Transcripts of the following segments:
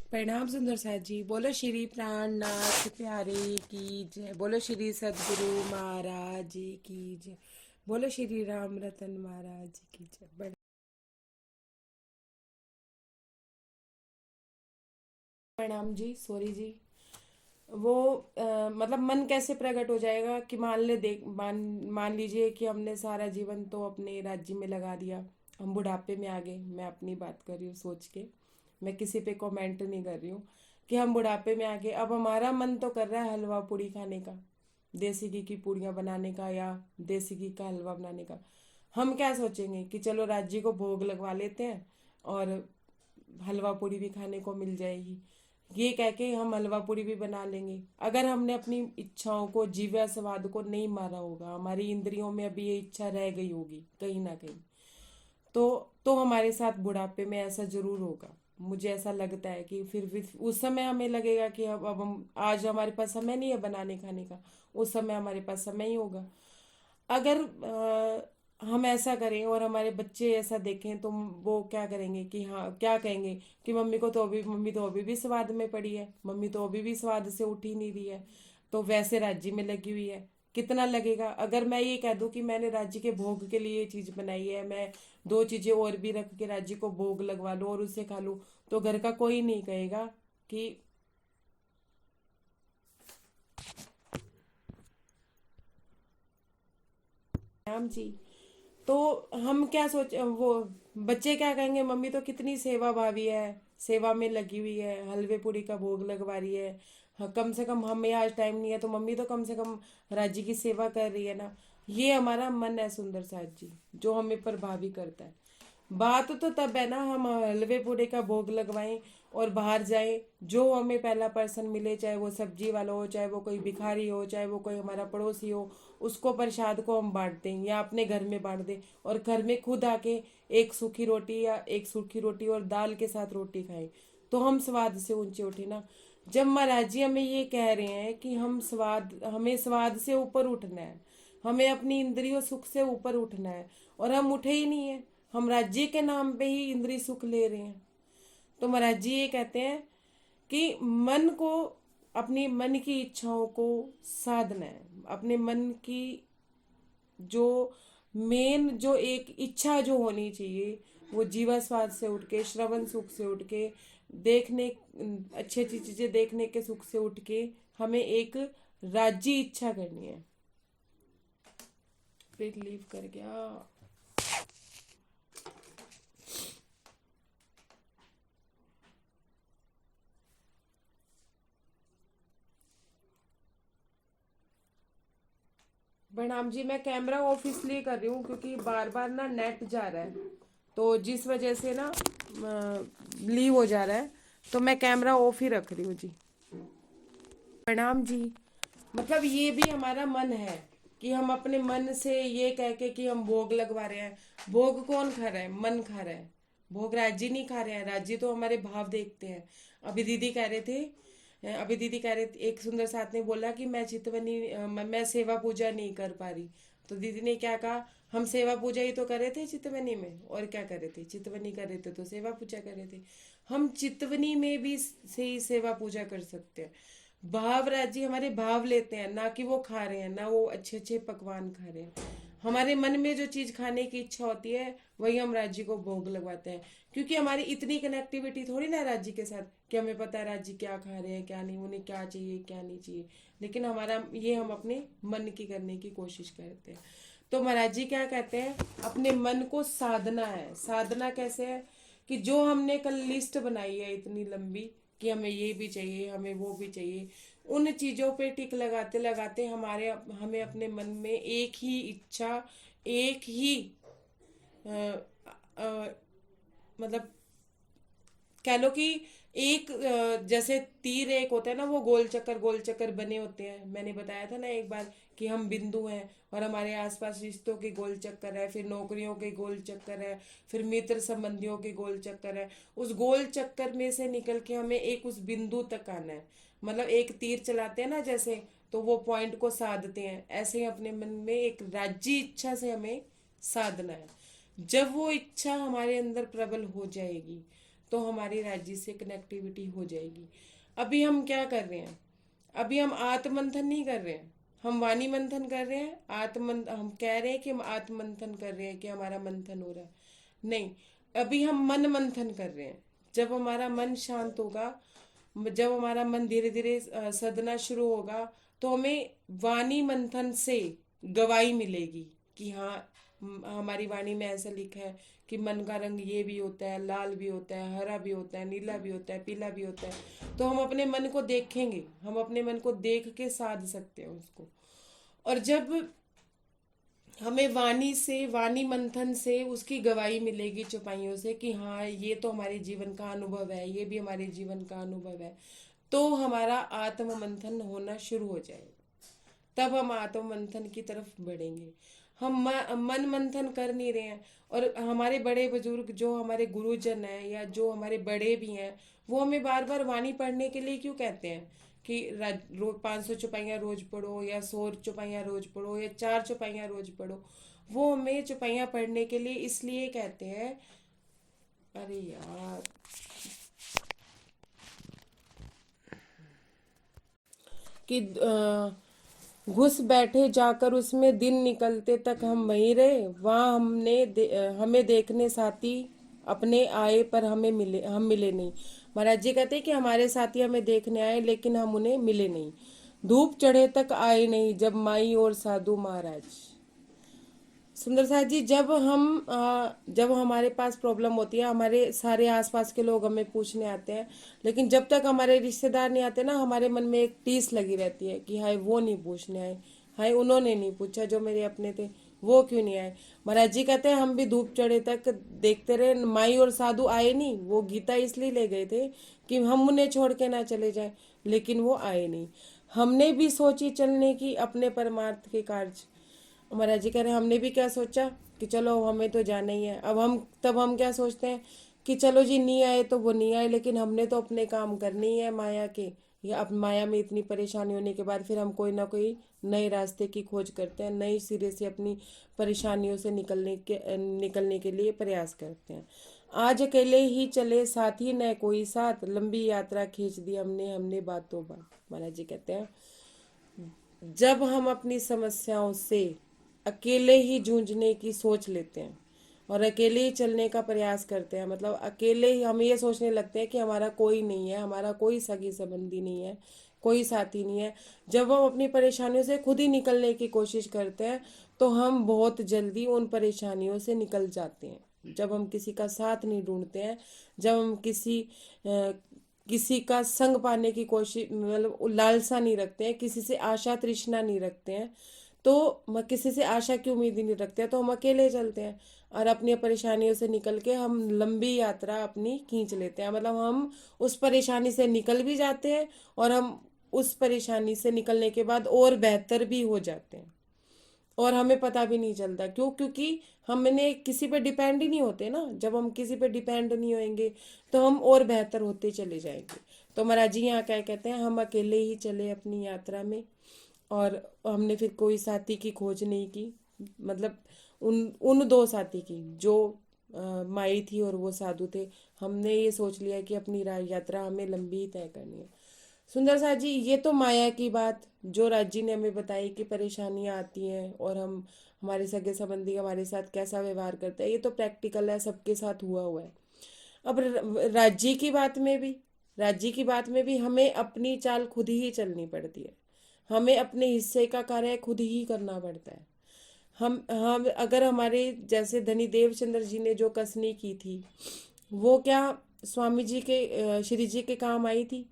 प्रणाम सुंदर साथ जी। बोलो श्री प्राणनाथ प्यारे की जय। बोलो श्री सदगुरु महाराज जी की जय। बोलो श्री राम रतन महाराज जी की जय। प्रणाम जी, सॉरी जी। वो मतलब मन कैसे प्रकट हो जाएगा कि मान लीजिए कि हमने सारा जीवन तो अपने राज्य में लगा दिया, हम बुढ़ापे में आ गए। मैं अपनी बात कर रही हूँ सोच के, मैं किसी पे कमेंट नहीं कर रही हूँ कि हम बुढ़ापे में आ गए। अब हमारा मन तो कर रहा है हलवा पूड़ी खाने का, देसी घी की पूड़ियाँ बनाने का या देसी घी का हलवा बनाने का। हम क्या सोचेंगे कि चलो राज्य को भोग लगवा लेते हैं और हलवा पूड़ी भी खाने को मिल जाएगी। ये कह के हम हलवा पूड़ी भी बना लेंगे। अगर हमने अपनी इच्छाओं को, जीवा स्वाद को नहीं मारा होगा, हमारी इंद्रियों में अभी ये इच्छा रह गई होगी कहीं ना कहीं, तो हमारे साथ बुढ़ापे में ऐसा जरूर होगा। मुझे ऐसा लगता है कि फिर भी उस समय हमें लगेगा कि अब हम, आज हमारे पास समय नहीं है बनाने खाने का, उस समय हमारे पास समय ही होगा। अगर हम ऐसा करें और हमारे बच्चे ऐसा देखें तो वो क्या करेंगे कि हाँ, क्या कहेंगे कि मम्मी तो अभी भी स्वाद में पड़ी है, मम्मी तो अभी भी स्वाद से उठ ही नहीं रही है, तो वैसे राज्य में लगी हुई है। कितना लगेगा अगर मैं ये कह दूं कि मैंने राज्य के भोग के लिए ये चीज बनाई है, मैं दो चीजें और भी रख के राज्य को भोग लगवा लूं और उसे खा लूं, तो घर का कोई नहीं कहेगा कि राम जी। तो हम क्या सोच वो बच्चे क्या कहेंगे, मम्मी तो कितनी सेवा भावी है, सेवा में लगी हुई है, हलवे पूड़ी का भोग लगवा रही है। हाँ, कम से कम हमें आज टाइम नहीं है तो मम्मी तो कम से कम राज्य की सेवा कर रही है ना। ये हमारा मन है सुंदर साथ जी, जो हमें प्रभावी करता है। बात तो तब है ना, हम हलवे पूड़े का भोग लगवाएं और बाहर जाएं, जो हमें पहला पर्सन मिले, चाहे वो सब्जी वाला हो, चाहे वो कोई भिखारी हो, चाहे वो कोई हमारा पड़ोसी हो, उसको प्रसाद को हम बांट दें या अपने घर में बांट दें और घर में खुद आके एक सूखी रोटी और दाल के साथ रोटी खाएं, तो हम स्वाद से ऊंचे उठे ना। जब महाराज जी हमें ये कह रहे हैं कि हमें स्वाद से ऊपर उठना है, हमें अपनी इंद्रियों सुख से ऊपर उठना है, और हम उठे ही नहीं है, हम राज्य के नाम पे ही इंद्रिय सुख ले रहे हैं। तो महाराज जी ये कहते हैं कि मन को, अपनी मन की इच्छाओं को साधना है। अपने मन की जो मेन जो एक इच्छा जो होनी चाहिए, वो जीवा स्वाद से उठ के, श्रवण सुख से उठ के, देखने अच्छी अच्छी चीजें देखने के सुख से उठ के हमें एक राज्य इच्छा करनी है। फिर लीव कर गया। प्रणाम जी, मैं कैमरा ऑफ इसलिए कर रही हूँ क्योंकि बार बार ना नेट जा रहा है, तो जिस वजह से ना लीव हो जा रहा है, तो मैं कैमरा ऑफ ही रख रही हूँ जी। प्रणाम जी। मतलब ये भी हमारा मन है कि हम अपने मन से ये कह के कि हम भोग लगवा रहे हैं। भोग कौन खा रहा है? मन खा रहा है। भोग राज्य नहीं खा रहे हैं, राज्य तो हमारे भाव देखते हैं। अभी दीदी कह रहे थे अभी दीदी कह रहे थे, एक सुंदर साथ ने बोला कि मैं चितवनी मैं सेवा पूजा नहीं कर पा रही। तो दीदी ने क्या कहा, हम सेवा पूजा ही तो कर रहे थे चितवनी में, और क्या कर रहे थे? चितवनी कर रहे थे तो सेवा पूजा कर रहे थे। हम चितवनी में भी से ही सेवा पूजा कर सकते हैं। भाव राज्य हमारे भाव लेते हैं, ना कि वो खा रहे हैं, ना वो अच्छे अच्छे पकवान खा रहे हैं। हमारे मन में जो चीज खाने की इच्छा होती है वही हम राज्य को भोग लगवाते हैं, क्योंकि हमारी इतनी कनेक्टिविटी थोड़ी ना राज्य के साथ कि हमें पता है राज्य क्या खा रहे हैं क्या नहीं, उन्हें क्या चाहिए क्या नहीं चाहिए। लेकिन हमारा ये हम अपने मन की करने की कोशिश करते हैं। तो महाराज जी क्या कहते हैं, अपने मन को साधना है। साधना कैसे है कि जो हमने कल लिस्ट बनाई है इतनी लंबी कि हमें ये भी चाहिए, हमें वो भी चाहिए, उन चीजों पे टिक लगाते लगाते हमें अपने मन में एक ही इच्छा, एक ही अ, अ, मतलब कह लो कि एक जैसे तीर एक होता है ना, वो गोल चक्कर बने होते हैं। मैंने बताया था ना एक बार कि हम बिंदु हैं और हमारे आसपास रिश्तों के गोल चक्कर है, फिर नौकरियों के गोल चक्कर है, फिर मित्र संबंधियों के गोल चक्कर है। उस गोल चक्कर में से निकल के हमें एक उस बिंदु तक आना है। मतलब एक तीर चलाते हैं ना जैसे, तो वो पॉइंट को साधते हैं, ऐसे ही अपने मन में एक राज्य इच्छा से हमें साधना है। जब वो इच्छा हमारे अंदर प्रबल हो जाएगी तो हमारी राज्य से कनेक्टिविटी हो जाएगी। अभी हम क्या कर रहे हैं? अभी हम आत्ममंथन नहीं कर रहे हैं, हम वाणी मंथन कर रहे हैं। हम कह रहे हैं कि हम आत्ममंथन कर रहे हैं, कि हमारा मंथन हो रहा है। नहीं, अभी हम मन मंथन कर रहे हैं। जब हमारा मन शांत होगा, जब हमारा मन धीरे धीरे सदना शुरू होगा, तो हमें वाणी मंथन से गवाही मिलेगी कि हाँ, हमारी वाणी में ऐसा लिखा है कि मन का रंग ये भी होता है, लाल भी होता है, हरा भी होता है, नीला भी होता है, पीला भी होता है। तो हम अपने मन को देखेंगे, हम अपने मन को देख के साध सकते हैं उसको। और जब हमें वाणी से, वाणी मंथन से उसकी गवाही मिलेगी चौपाइयों से कि हाँ, ये तो हमारे जीवन का अनुभव है, ये भी हमारे जीवन का अनुभव है, तो हमारा आत्म मंथन होना शुरू हो जाएगा। तब हम आत्म मंथन की तरफ बढ़ेंगे। हम मन मंथन कर नहीं रहे हैं। और हमारे बड़े बुजुर्ग, जो हमारे गुरुजन हैं या जो हमारे बड़े भी हैं, वो हमें बार बार वाणी पढ़ने के लिए क्यों कहते हैं कि रोज 500 चौपाइयाँ रोज पढ़ो, या 100 चौपाइयाँ रोज पढ़ो, या 4 चौपाइयाँ रोज पढ़ो। वो हमें चौपाइयाँ पढ़ने के लिए इसलिए कहते हैं। अरे यार, कि घुस बैठे जाकर उसमें, दिन निकलते तक हम वहीं रहे, वहां हमें देखने साथी अपने आए, पर हम मिले नहीं। महाराज जी कहते हैं कि हमारे साथी हमें देखने आए, लेकिन हम उन्हें मिले नहीं। धूप चढ़े तक आए नहीं, जब माई और साधु महाराज। सुंदर साथ जी, जब हमारे पास प्रॉब्लम होती है, हमारे सारे आसपास के लोग हमें पूछने आते हैं, लेकिन जब तक हमारे रिश्तेदार नहीं आते ना, हमारे मन में एक टीस लगी रहती है कि हाय वो नहीं पूछने आए, हाय उन्होंने नहीं पूछा, जो मेरे अपने थे वो क्यों नहीं आए। महाराज जी कहते हैं हम भी धूप चढ़े तक देखते रहे, माई और साधु आए नहीं। वो गीता इसलिए ले गए थे कि हम उन्हें छोड़ के ना चले जाए, लेकिन वो आए नहीं। हमने भी सोची चलने की अपने परमार्थ के कार्य। महाराज जी कह रहे हैं हमने भी क्या सोचा कि चलो हमें तो जाना ही है। तब हम क्या सोचते हैं कि चलो जी, नहीं आए तो वो नहीं आए, लेकिन हमने तो अपने काम करने ही है माया के। या अब माया में इतनी परेशानी होने के बाद फिर हम कोई ना कोई नए रास्ते की खोज करते हैं, नए सिरे से अपनी परेशानियों से निकलने के लिए प्रयास करते हैं। आज अकेले ही चले, साथी न कोई साथ, लंबी यात्रा खींच दी हमने हमने बातों बात। महाराज जी कहते हैं जब हम अपनी समस्याओं से अकेले ही जूझने की सोच लेते हैं और अकेले ही चलने का प्रयास करते हैं, मतलब अकेले ही हम ये सोचने लगते हैं कि हमारा कोई नहीं है, हमारा कोई सगी संबंधी नहीं है, कोई साथी नहीं है। जब हम अपनी परेशानियों से खुद ही निकलने की कोशिश करते हैं, तो हम बहुत जल्दी उन परेशानियों से निकल जाते हैं। जब हम किसी का साथ नहीं ढूंढते हैं, जब हम किसी का संग पाने की कोशिश, मतलब लालसा नहीं रखते हैं, किसी से आशा तृष्णा नहीं रखते हैं, तो किसी से आशा की उम्मीद ही नहीं रखते हैं, तो हम अकेले चलते हैं और अपनी परेशानियों से निकल के हम लंबी यात्रा अपनी खींच लेते हैं। मतलब हम उस परेशानी से निकल भी जाते हैं, और हम उस परेशानी से निकलने के बाद और बेहतर भी हो जाते हैं, और हमें पता भी नहीं चलता। क्यों? क्योंकि हमने किसी पे डिपेंड ही नहीं होते ना। जब हम किसी पे डिपेंड नहीं होंगे, तो हम और बेहतर होते चले जाएंगे। तो महाराज जी यहाँ क्या कहते हैं, हम अकेले ही चले अपनी यात्रा में, और हमने फिर कोई साथी की खोज नहीं की। मतलब उन उन दो साथी की, जो माई थी और वो साधु थे। हमने ये सोच लिया कि अपनी यात्रा हमें लंबी ही तय करनी है। सुंदर साथ जी, ये तो माया की बात जो राज जी ने हमें बताई कि परेशानियां आती हैं और हम, हमारे सगे संबंधी हमारे साथ कैसा व्यवहार करते हैं, ये तो प्रैक्टिकल है, सबके साथ हुआ हुआ है। अब राज्य की बात में भी, राज्य की बात में भी हमें अपनी चाल खुद ही चलनी पड़ती है। हमें अपने हिस्से का कार्य खुद ही करना पड़ता है। हम अगर हमारे जैसे धनी देवचंद्र जी ने जो कसनी की थी, वो क्या स्वामी जी के, श्री जी के काम आई थी?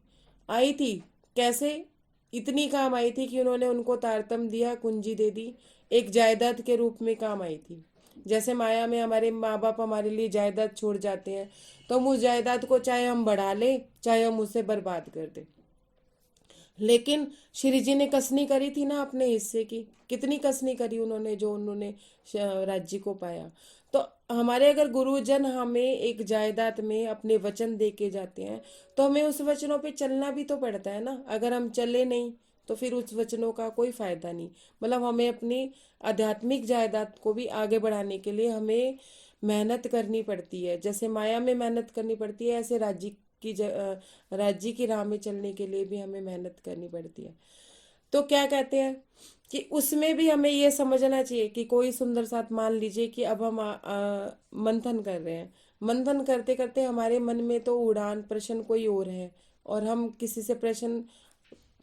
आई थी। कैसे? इतनी काम आई थी कि उन्होंने उनको तारतम दिया, कुंजी दे दी, एक जायदाद के रूप में काम आई थी। जैसे माया में हमारे माँ बाप हमारे लिए जायदाद छोड़ जाते हैं, तो हम उस जायदाद को चाहे हम बढ़ा लें, चाहे हम उसे बर्बाद कर दें। लेकिन श्री जी ने कसनी करी थी ना अपने हिस्से की। कितनी कसनी करी उन्होंने, जो उन्होंने राज्य को पाया। तो हमारे अगर गुरुजन हमें एक जायदाद में अपने वचन दे के जाते हैं, तो हमें उस वचनों पे चलना भी तो पड़ता है ना। अगर हम चले नहीं, तो फिर उस वचनों का कोई फायदा नहीं। मतलब हमें अपनी आध्यात्मिक जायदाद को भी आगे बढ़ाने के लिए हमें मेहनत करनी पड़ती है। जैसे माया में मेहनत करनी पड़ती है, ऐसे राज्य की राह में चलने के लिए भी हमें मेहनत करनी पड़ती है। तो क्या कहते हैं कि उसमें भी हमें ये समझना चाहिए कि कोई सुंदर साथ, मान लीजिए कि अब हम मंथन कर रहे हैं, मंथन करते करते हमारे मन में तो उड़ान प्रश्न कोई और है, और हम किसी से प्रश्न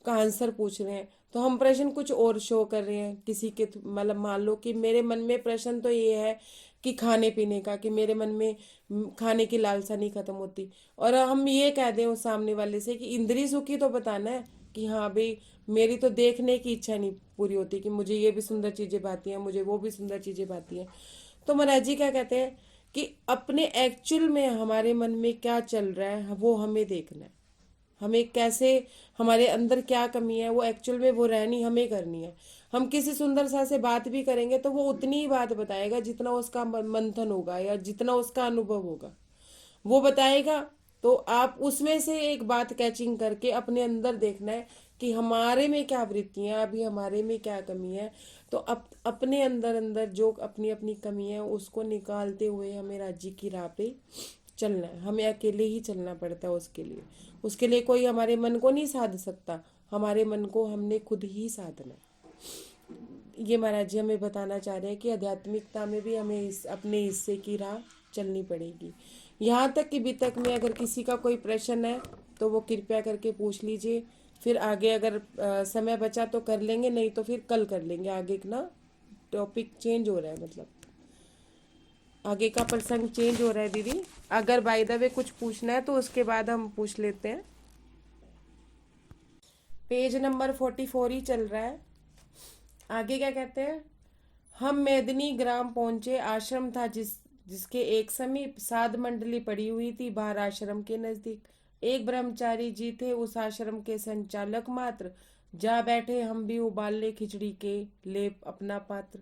का आंसर पूछ रहे हैं, तो हम प्रश्न कुछ और शो कर रहे हैं किसी के मतलब मान लो कि मेरे मन में प्रश्न तो ये है कि खाने पीने का, कि मेरे मन में खाने की लालसा नहीं खत्म होती, और हम ये कह दें उस सामने वाले से कि इंद्रिय सुखी तो बताना है कि हाँ भाई, मेरी तो देखने की इच्छा नहीं पूरी होती कि मुझे ये भी सुंदर चीजें भाती हैं, मुझे वो भी सुंदर चीजें भाती हैं। तो महाराज जी क्या कहते हैं कि अपने एक्चुअल में हमारे मन में क्या चल रहा है वो हमें देखना है। हमें कैसे, हमारे अंदर क्या कमी है वो एक्चुअल में वो रहनी हमें करनी है। हम किसी सुंदर सा से बात भी करेंगे तो वो उतनी ही बात बताएगा जितना उसका मंथन होगा या जितना उसका अनुभव होगा, वो बताएगा। तो आप उसमें से एक बात कैचिंग करके अपने अंदर देखना है कि हमारे में क्या वृत्तियां, अभी हमारे में क्या कमी है। तो अपने अंदर अंदर जो अपनी अपनी कमी है उसको निकालते हुए हमें राज्य की राह पे चलना है। हमें अकेले ही चलना पड़ता है उसके लिए। उसके लिए कोई हमारे मन को नहीं साध सकता, हमारे मन को हमने खुद ही साधना है। ये महाराज जी हमें बताना चाह रहे हैं कि आध्यात्मिकता में भी हमें अपने हिस्से की राह चलनी पड़ेगी। यहाँ तक कि वितक में अगर किसी का कोई प्रश्न है तो वो कृपया करके पूछ लीजिए। फिर आगे अगर समय बचा तो कर लेंगे, नहीं तो फिर कल कर लेंगे। आगे ना टॉपिक चेंज हो रहा है, मतलब आगे का प्रसंग चेंज हो रहा है दीदी। अगर बाय द वे कुछ पूछना है तो उसके बाद हम पूछ लेते हैं। पेज नंबर 44 ही चल रहा है। आगे क्या कहते हैं, हम मेदनी ग्राम पहुंचे। आश्रम था जिसके एक समीप साध मंडली पड़ी हुई थी, बाहर आश्रम के नजदीक। एक ब्रह्मचारी जी थे उस आश्रम के संचालक मात्र। जा बैठे हम भी उबाल ले खिचड़ी के ले अपना पात्र।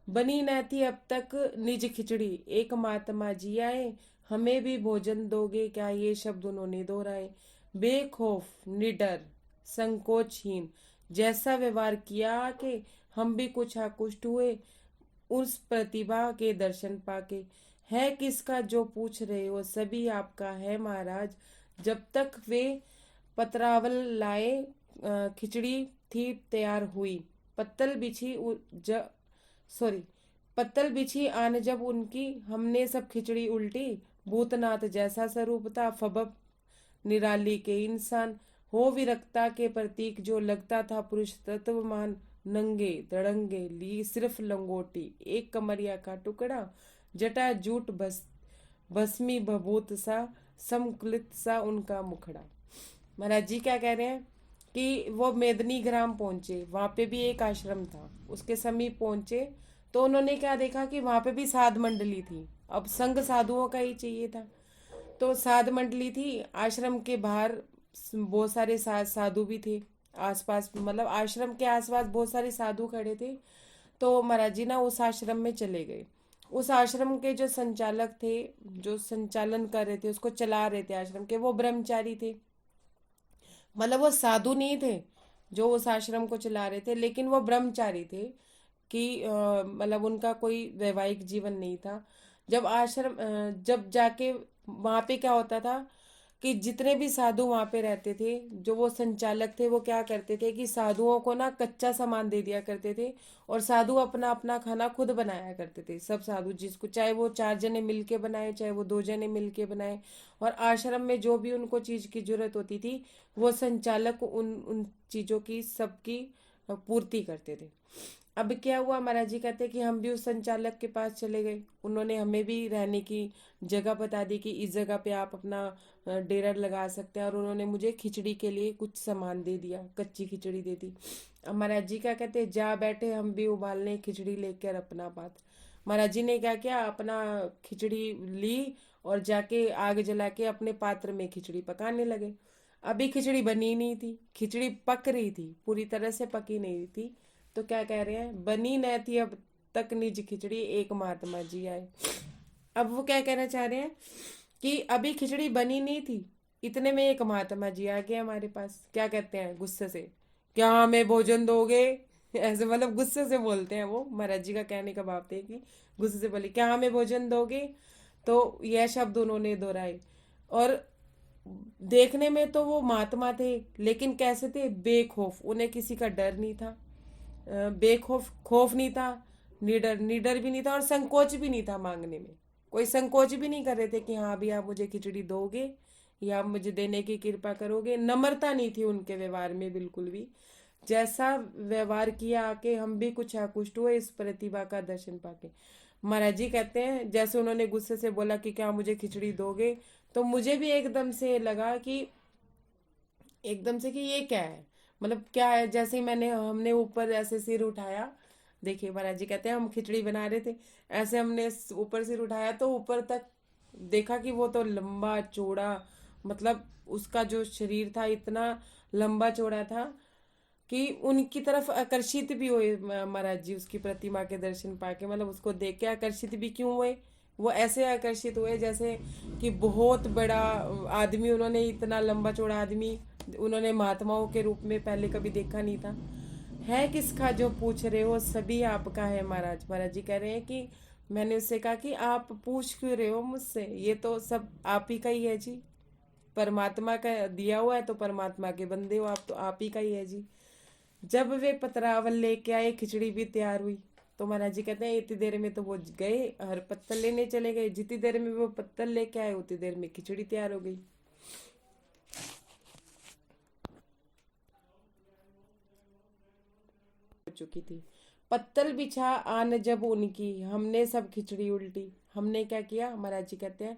बनी न थी अब तक निज खिचड़ी, एक महात्मा जी आए। हमें भी भोजन दोगे क्या, ये शब्द उन्होंने दोहराए। बेखौफ निडर संकोचहीन जैसा व्यवहार किया कि हम भी कुछ आकुष्ट हुए उस प्रतिभा के दर्शन पाके। है किसका जो पूछ रहे हो, सभी आपका है महाराज। जब तक वे पतरावल लाए खिचड़ी थी तैयार हुई। पत्तल बिछी सॉरी पत्तल बिछी आन जब उनकी, हमने सब खिचड़ी उल्टी। भूतनाथ जैसा स्वरूप था फबब निराली के इंसान। हो विरक्ता के प्रतीक जो लगता था पुरुष तत्वमान। नंगे दड़ंगे ली सिर्फ लंगोटी, एक कमरिया का टुकड़ा। जटा जूट भस्मी भभूत सा, समकुलित सा उनका मुखड़ा। महाराज जी क्या कह रहे हैं कि वो मेदनी ग्राम पहुंचे, वहां पे भी एक आश्रम था, उसके समीप पहुंचे तो उन्होंने क्या देखा कि वहां पे भी साध मंडली थी। अब संग साधुओं का ही चाहिए था, तो साध मंडली थी। आश्रम के बाहर बहुत सारे साधु भी थे आसपास, मतलब आश्रम के आसपास बहुत सारे साधु खड़े थे। तो महाराज जी ना उस आश्रम में चले गए। उस आश्रम के जो संचालक थे, जो संचालन कर रहे थे, उसको चला रहे थे आश्रम के, वो ब्रह्मचारी थे। मतलब वो साधु नहीं थे जो उस आश्रम को चला रहे थे, लेकिन वो ब्रह्मचारी थे कि मतलब उनका कोई वैवाहिक जीवन नहीं था। जब जाके वहां पे क्या होता था कि जितने भी साधु वहां पे रहते थे, जो वो संचालक थे, वो क्या करते थे कि साधुओं को ना कच्चा सामान दे दिया करते थे, और साधु अपना अपना खाना खुद बनाया करते थे। सब साधु जिसको, चाहे वो 4 जने मिलके बनाए, चाहे वो 2 जने मिलके बनाए, और आश्रम में जो भी उनको चीज की जरूरत होती थी वो संचालक उन उन चीजों की सबकी पूर्ति करते थे। अब क्या हुआ, महाराज जी कहते कि हम भी उस संचालक के पास चले गए। उन्होंने हमें भी रहने की जगह बता दी कि इस जगह पे आप अपना डेरा लगा सकते हैं, और उन्होंने मुझे खिचड़ी के लिए कुछ सामान दे दिया, कच्ची खिचड़ी दे दी। अब महाराज जी क्या कहते, जा बैठे हम भी उबालने खिचड़ी लेकर अपना पात्र। महाराज जी ने क्या किया, अपना खिचड़ी ली और जाके आग जला के अपने पात्र में खिचड़ी पकाने लगे। अभी खिचड़ी बनी नहीं थी, खिचड़ी पक रही थी, पूरी तरह से पकी नहीं थी। तो क्या कह रहे हैं, बनी न थी अब तक निज खिचड़ी, एक महात्मा जी आए। अब वो क्या कहना चाह रहे हैं कि अभी खिचड़ी बनी नहीं थी, इतने में एक महात्मा जी आ गए हमारे पास। क्या कहते हैं गुस्से से, क्या हमें भोजन दोगे। ऐसे मतलब गुस्से से बोलते हैं वो, महाराज जी का कहने का भाव थे कि गुस्से से बोले क्या हमें भोजन दोगे, तो यह शब्द उन्होंने दोहराए। और देखने में तो वो महात्मा थे, लेकिन कैसे थे, बेखौफ, उन्हें किसी का डर नहीं था। बेखौफ, खौफ नहीं था, निडर, निडर भी नहीं था, और संकोच भी नहीं था मांगने में। कोई संकोच भी नहीं कर रहे थे कि हाँ अभी आप मुझे खिचड़ी दोगे या आप मुझे देने की कृपा करोगे। नम्रता नहीं थी उनके व्यवहार में बिल्कुल भी। जैसा व्यवहार किया आके हम भी कुछ आकृष्ट हुए इस प्रतिभा का दर्शन पाके। महाराज जी कहते हैं जैसे उन्होंने गुस्से से बोला कि क्या मुझे खिचड़ी दोगे, तो मुझे भी एकदम से लगा कि एकदम से कि ये क्या है, मतलब क्या है। जैसे ही हमने ऊपर ऐसे सिर उठाया, देखिए महाराज जी कहते हैं हम खिचड़ी बना रहे थे, ऐसे हमने ऊपर सिर उठाया तो ऊपर तक देखा कि वो तो लंबा चौड़ा, मतलब उसका जो शरीर था इतना लंबा चौड़ा था कि उनकी तरफ आकर्षित भी हुए महाराज जी, उसकी प्रतिमा के दर्शन पाके, मतलब उसको देख के आकर्षित भी क्यों हुए, वो ऐसे आकर्षित हुए जैसे कि बहुत बड़ा आदमी, उन्होंने इतना लंबा चौड़ा आदमी उन्होंने महात्माओं के रूप में पहले कभी देखा नहीं था। है किसका जो पूछ रहे हो, सभी आपका है महाराज। महाराज जी कह रहे हैं कि मैंने उससे कहा कि आप पूछ क्यों रहे हो मुझसे, ये तो सब आप ही का ही है जी। परमात्मा का दिया हुआ है तो परमात्मा के बंदे हो आप, तो आप ही का ही है जी। जब वे पतरावल लेके आए, खिचड़ी भी तैयार हुई। तो महाराज जी कहते हैं इतनी देर में तो वो गए, हर पत्तल लेने चले गए, जितनी देर में वो पत्तल लेके आए उतनी देर में खिचड़ी तैयार हो गई। हो चुकी थी। पत्तल बिछा आन जब उनकी, हमने सब खिचड़ी उल्टी। हमने क्या किया, महाराज जी कहते हैं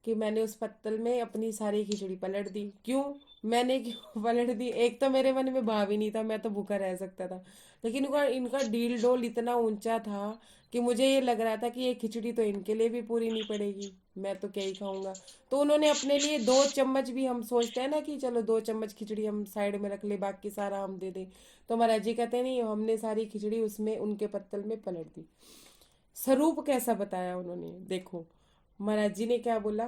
कि मैंने उस पत्तल में अपनी सारी खिचड़ी पलट दी। क्यों, मैंने क्यों पलट दी, एक तो मेरे मन में भाव ही नहीं था, मैं तो भूखा रह सकता था। लेकिन इनका इनका डील डोल इतना ऊंचा था कि मुझे ये लग रहा था कि ये खिचड़ी तो इनके लिए भी पूरी नहीं पड़ेगी, मैं तो क्या ही खाऊंगा। तो उन्होंने अपने लिए 2 चम्मच भी, हम सोचते हैं ना कि चलो 2 चम्मच खिचड़ी हम साइड में रख ले, बाकी सारा हम दे दें। तो महाराज जी कहते हैं नहीं, हमने सारी खिचड़ी उसमें उनके पत्तल में पलट दी। स्वरूप कैसा बताया उन्होंने, देखो महाराज जी ने क्या बोला।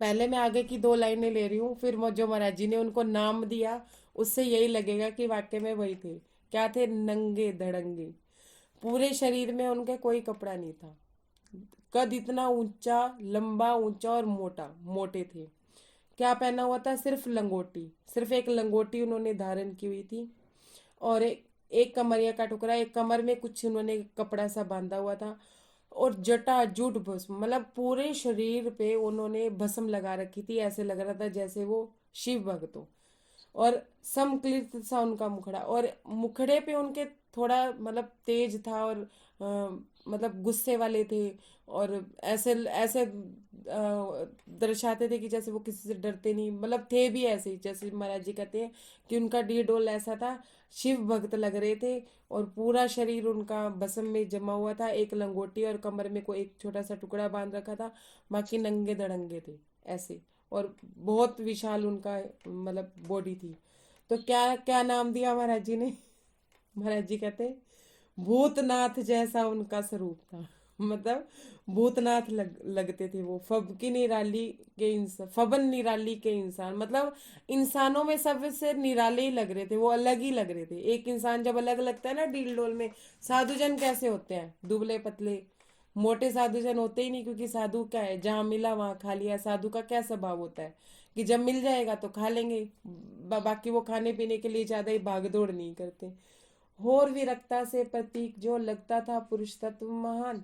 पहले मैं आगे की 2 लाइनें ले रही हूँ, फिर जो महाराज जी ने उनको नाम दिया उससे यही लगेगा कि वाकई में वही थे। क्या थे, नंगे धड़ंगे, पूरे शरीर में उनके कोई कपड़ा नहीं था। कद इतना ऊंचा, लंबा ऊंचा और मोटा, मोटे थे। क्या पहना हुआ था, सिर्फ लंगोटी, सिर्फ एक लंगोटी उन्होंने धारण की हुई थी। और एक कमरिया का टुकड़ा, एक कमर में कुछ उन्होंने कपड़ा सा बांधा हुआ था। और जटाजूट भस्म, मतलब पूरे शरीर पे उन्होंने भस्म लगा रखी थी, ऐसे लग रहा था जैसे वो शिव भक्त हो। और समक्लित सा उनका मुखड़ा, और मुखड़े पे उनके थोड़ा मतलब तेज था, और मतलब गुस्से वाले थे। और ऐसे ऐसे दर्शाते थे कि जैसे वो किसी से डरते नहीं, मतलब थे भी ऐसे ही जैसे महाराज जी कहते हैं कि उनका डी डोल ऐसा था, शिव भक्त लग रहे थे। और पूरा शरीर उनका भस्म में जमा हुआ था, एक लंगोटी और कमर में कोई एक छोटा सा टुकड़ा बांध रखा था, बाकी नंगे दड़ंगे थे ऐसे। और बहुत विशाल उनका मतलब बॉडी थी। तो क्या क्या नाम दिया महाराज जी ने, महाराज जी कहते भूतनाथ जैसा उनका स्वरूप था। मतलब भूतनाथ लगते थे वो, फब की निराली के इंसान, फबन निराली के इंसान, मतलब इंसानों में सबसे निराले ही लग रहे थे वो, अलग ही लग रहे थे। एक इंसान जब अलग लगता है ना डील डोल में, साधुजन कैसे होते हैं, दुबले पतले मोटे साधुजन होते ही नहीं, क्योंकि साधु क्या है, जहां मिला वहां खा लिया। साधु का क्या स्वभाव होता है कि जब मिल जाएगा तो खा लेंगे, बाकी वो खाने पीने के लिए ज्यादा ही भागदौड़ नहीं करते। और विरक्ता से प्रतीक जो लगता था पुरुष तत्व महान,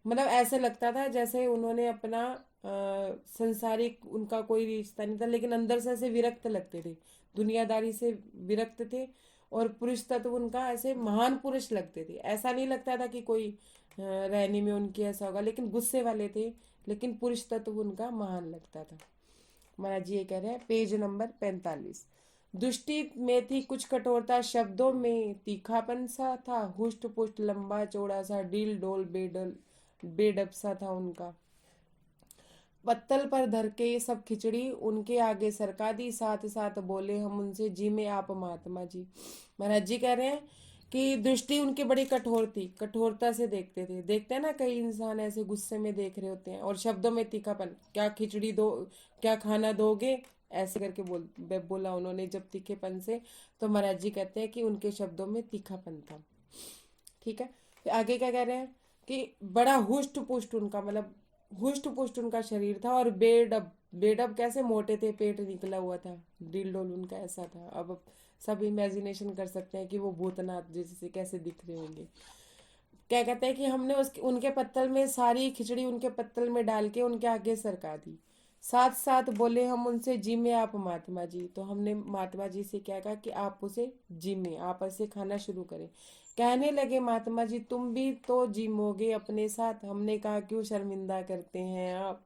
मतलब ऐसे लगता था जैसे उन्होंने अपना संसारिक उनका कोई रिश्ता नहीं था, लेकिन अंदर से ऐसे विरक्त लगते थे, दुनियादारी से विरक्त थे। और पुरुष तत्व उनका ऐसे महान पुरुष लगते थे, ऐसा नहीं लगता था कि कोई रहने में उनकी ऐसा होगा, लेकिन गुस्से वाले थे, लेकिन पुरुष तत्व उनका महान लगता था। महाराज जी ये कह रहे हैं पेज नंबर 45। दुष्टि में थी कुछ कठोरता, शब्दों में तीखापन सा था, हुष्ट पुष्ट लंबा चौड़ा सा, डील डोल बेडल बेडब सा था उनका। पत्तल पर धर के ये सब खिचड़ी उनके आगे सरका दी, साथ साथ बोले हम उनसे जी में आप महात्मा जी। महाराज जी कह रहे हैं कि दृष्टि उनकी बड़ी कठोर थी, कठोरता से देखते थे। देखते हैं ना कई इंसान ऐसे गुस्से में देख रहे होते हैं, और शब्दों में तीखापन, क्या खिचड़ी दो, क्या खाना दोगे, ऐसे करके बोला उन्होंने जब तीखेपन से। तो महाराज जी कहते हैं कि उनके शब्दों में तीखापन था। ठीक है। फिर आगे क्या कह रहे हैं कि बड़ा हुष्ट पुष्ट उनका, मतलब हुष्ट पुष्ट उनका शरीर था, और बेडब, बेडब कैसे मोटे थे, पेट निकला हुआ था, दिल डोल उनका ऐसा था। अब सब इमेजिनेशन कर सकते हैं कि वो भूतनाथ जैसे कैसे दिख रहे होंगे। क्या कहते हैं कि हमने उसके उनके पत्तल में सारी खिचड़ी उनके पत्तल में डाल के उनके आगे सरका दी। साथ साथ बोले हम उनसे जिम्मे आप महात्मा जी। तो हमने महात्मा जी से क्या कहा कि आप उसे जिम्मे, आप ऐसे खाना शुरू करें। कहने लगे महात्मा जी तुम भी तो जिमोगे अपने साथ। हमने कहा क्यों शर्मिंदा करते हैं आप।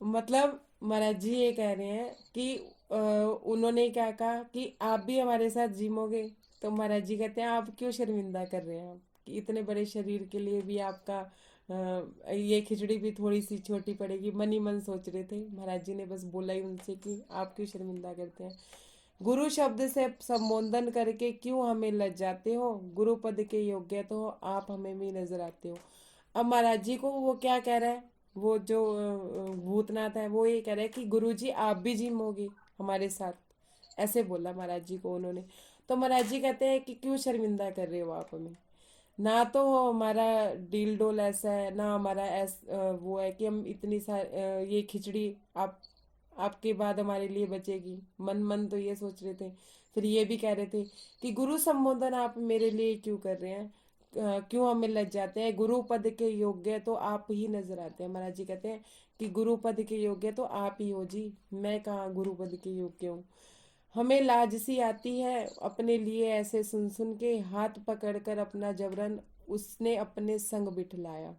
मतलब महाराज जी ये कह रहे हैं कि उन्होंने क्या कहा कि आप भी हमारे साथ जिमोगे। तो महाराज जी कहते हैं आप क्यों शर्मिंदा कर रहे हैं, आप कि इतने बड़े शरीर के लिए भी आपका ये खिचड़ी भी थोड़ी सी छोटी पड़ेगी। मन ही मन सोच रहे थे, महाराज जी ने बस बोला ही उनसे कि आप क्यों शर्मिंदा करते हैं। गुरु शब्द से संबोधन करके क्यों हमें लज्जाते हो, गुरु पद के योग्य तो हो, आप हमें भी नजर आते हो। अब महाराज जी को वो क्या कह रहा है, वो जो भूतनाथ है वो ये कह रहा है कि गुरु जी आप भी जिम होगे हमारे साथ। ऐसे बोला महाराज जी को उन्होंने। तो महाराज जी कहते हैं कि क्यों शर्मिंदा कर रहे हो आप हमें, ना तो हमारा डील डोल ऐसा है, ना हमारा वो है कि हम इतनी ये खिचड़ी आप आपके बाद हमारे लिए बचेगी। मन मन तो ये सोच रहे थे। फिर ये भी कह रहे थे कि गुरु संबोधन आप मेरे लिए क्यों कर रहे हैं, क्यों हमें लज जाते हैं, गुरु पद के योग्य तो आप ही नजर आते हैं। महाराज जी कहते हैं कि गुरु पद के योग्य तो आप ही हो जी, मैं कहाँ गुरु पद के योग्य हूँ। हमें लाज सी आती है अपने लिए ऐसे सुन सुन के, हाथ पकड़कर अपना जबरन उसने अपने संग बिठलाया।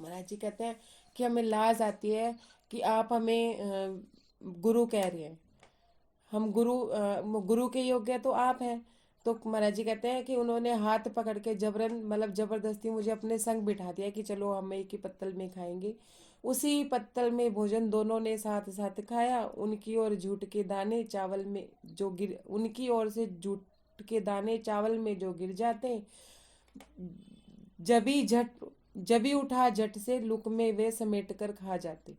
महाराज जी कहते हैं कि हमें लाज आती है कि आप हमें गुरु कह रहे हैं। हम गुरु के योग्य तो आप हैं। तो महाराज जी कहते हैं कि उन्होंने हाथ पकड़ के जबरन, मतलब जबरदस्ती मुझे अपने संग बिठा दिया कि चलो हम एक ही पत्तल में खाएंगे। उसी पत्तल में भोजन दोनों ने साथ साथ खाया। उनकी ओर जूट के दाने चावल में जो गिर उनकी ओर से जूट के दाने चावल में जो गिर जाते, जबी झट जबी उठा झट से लुक में वे समेट कर खा जाते।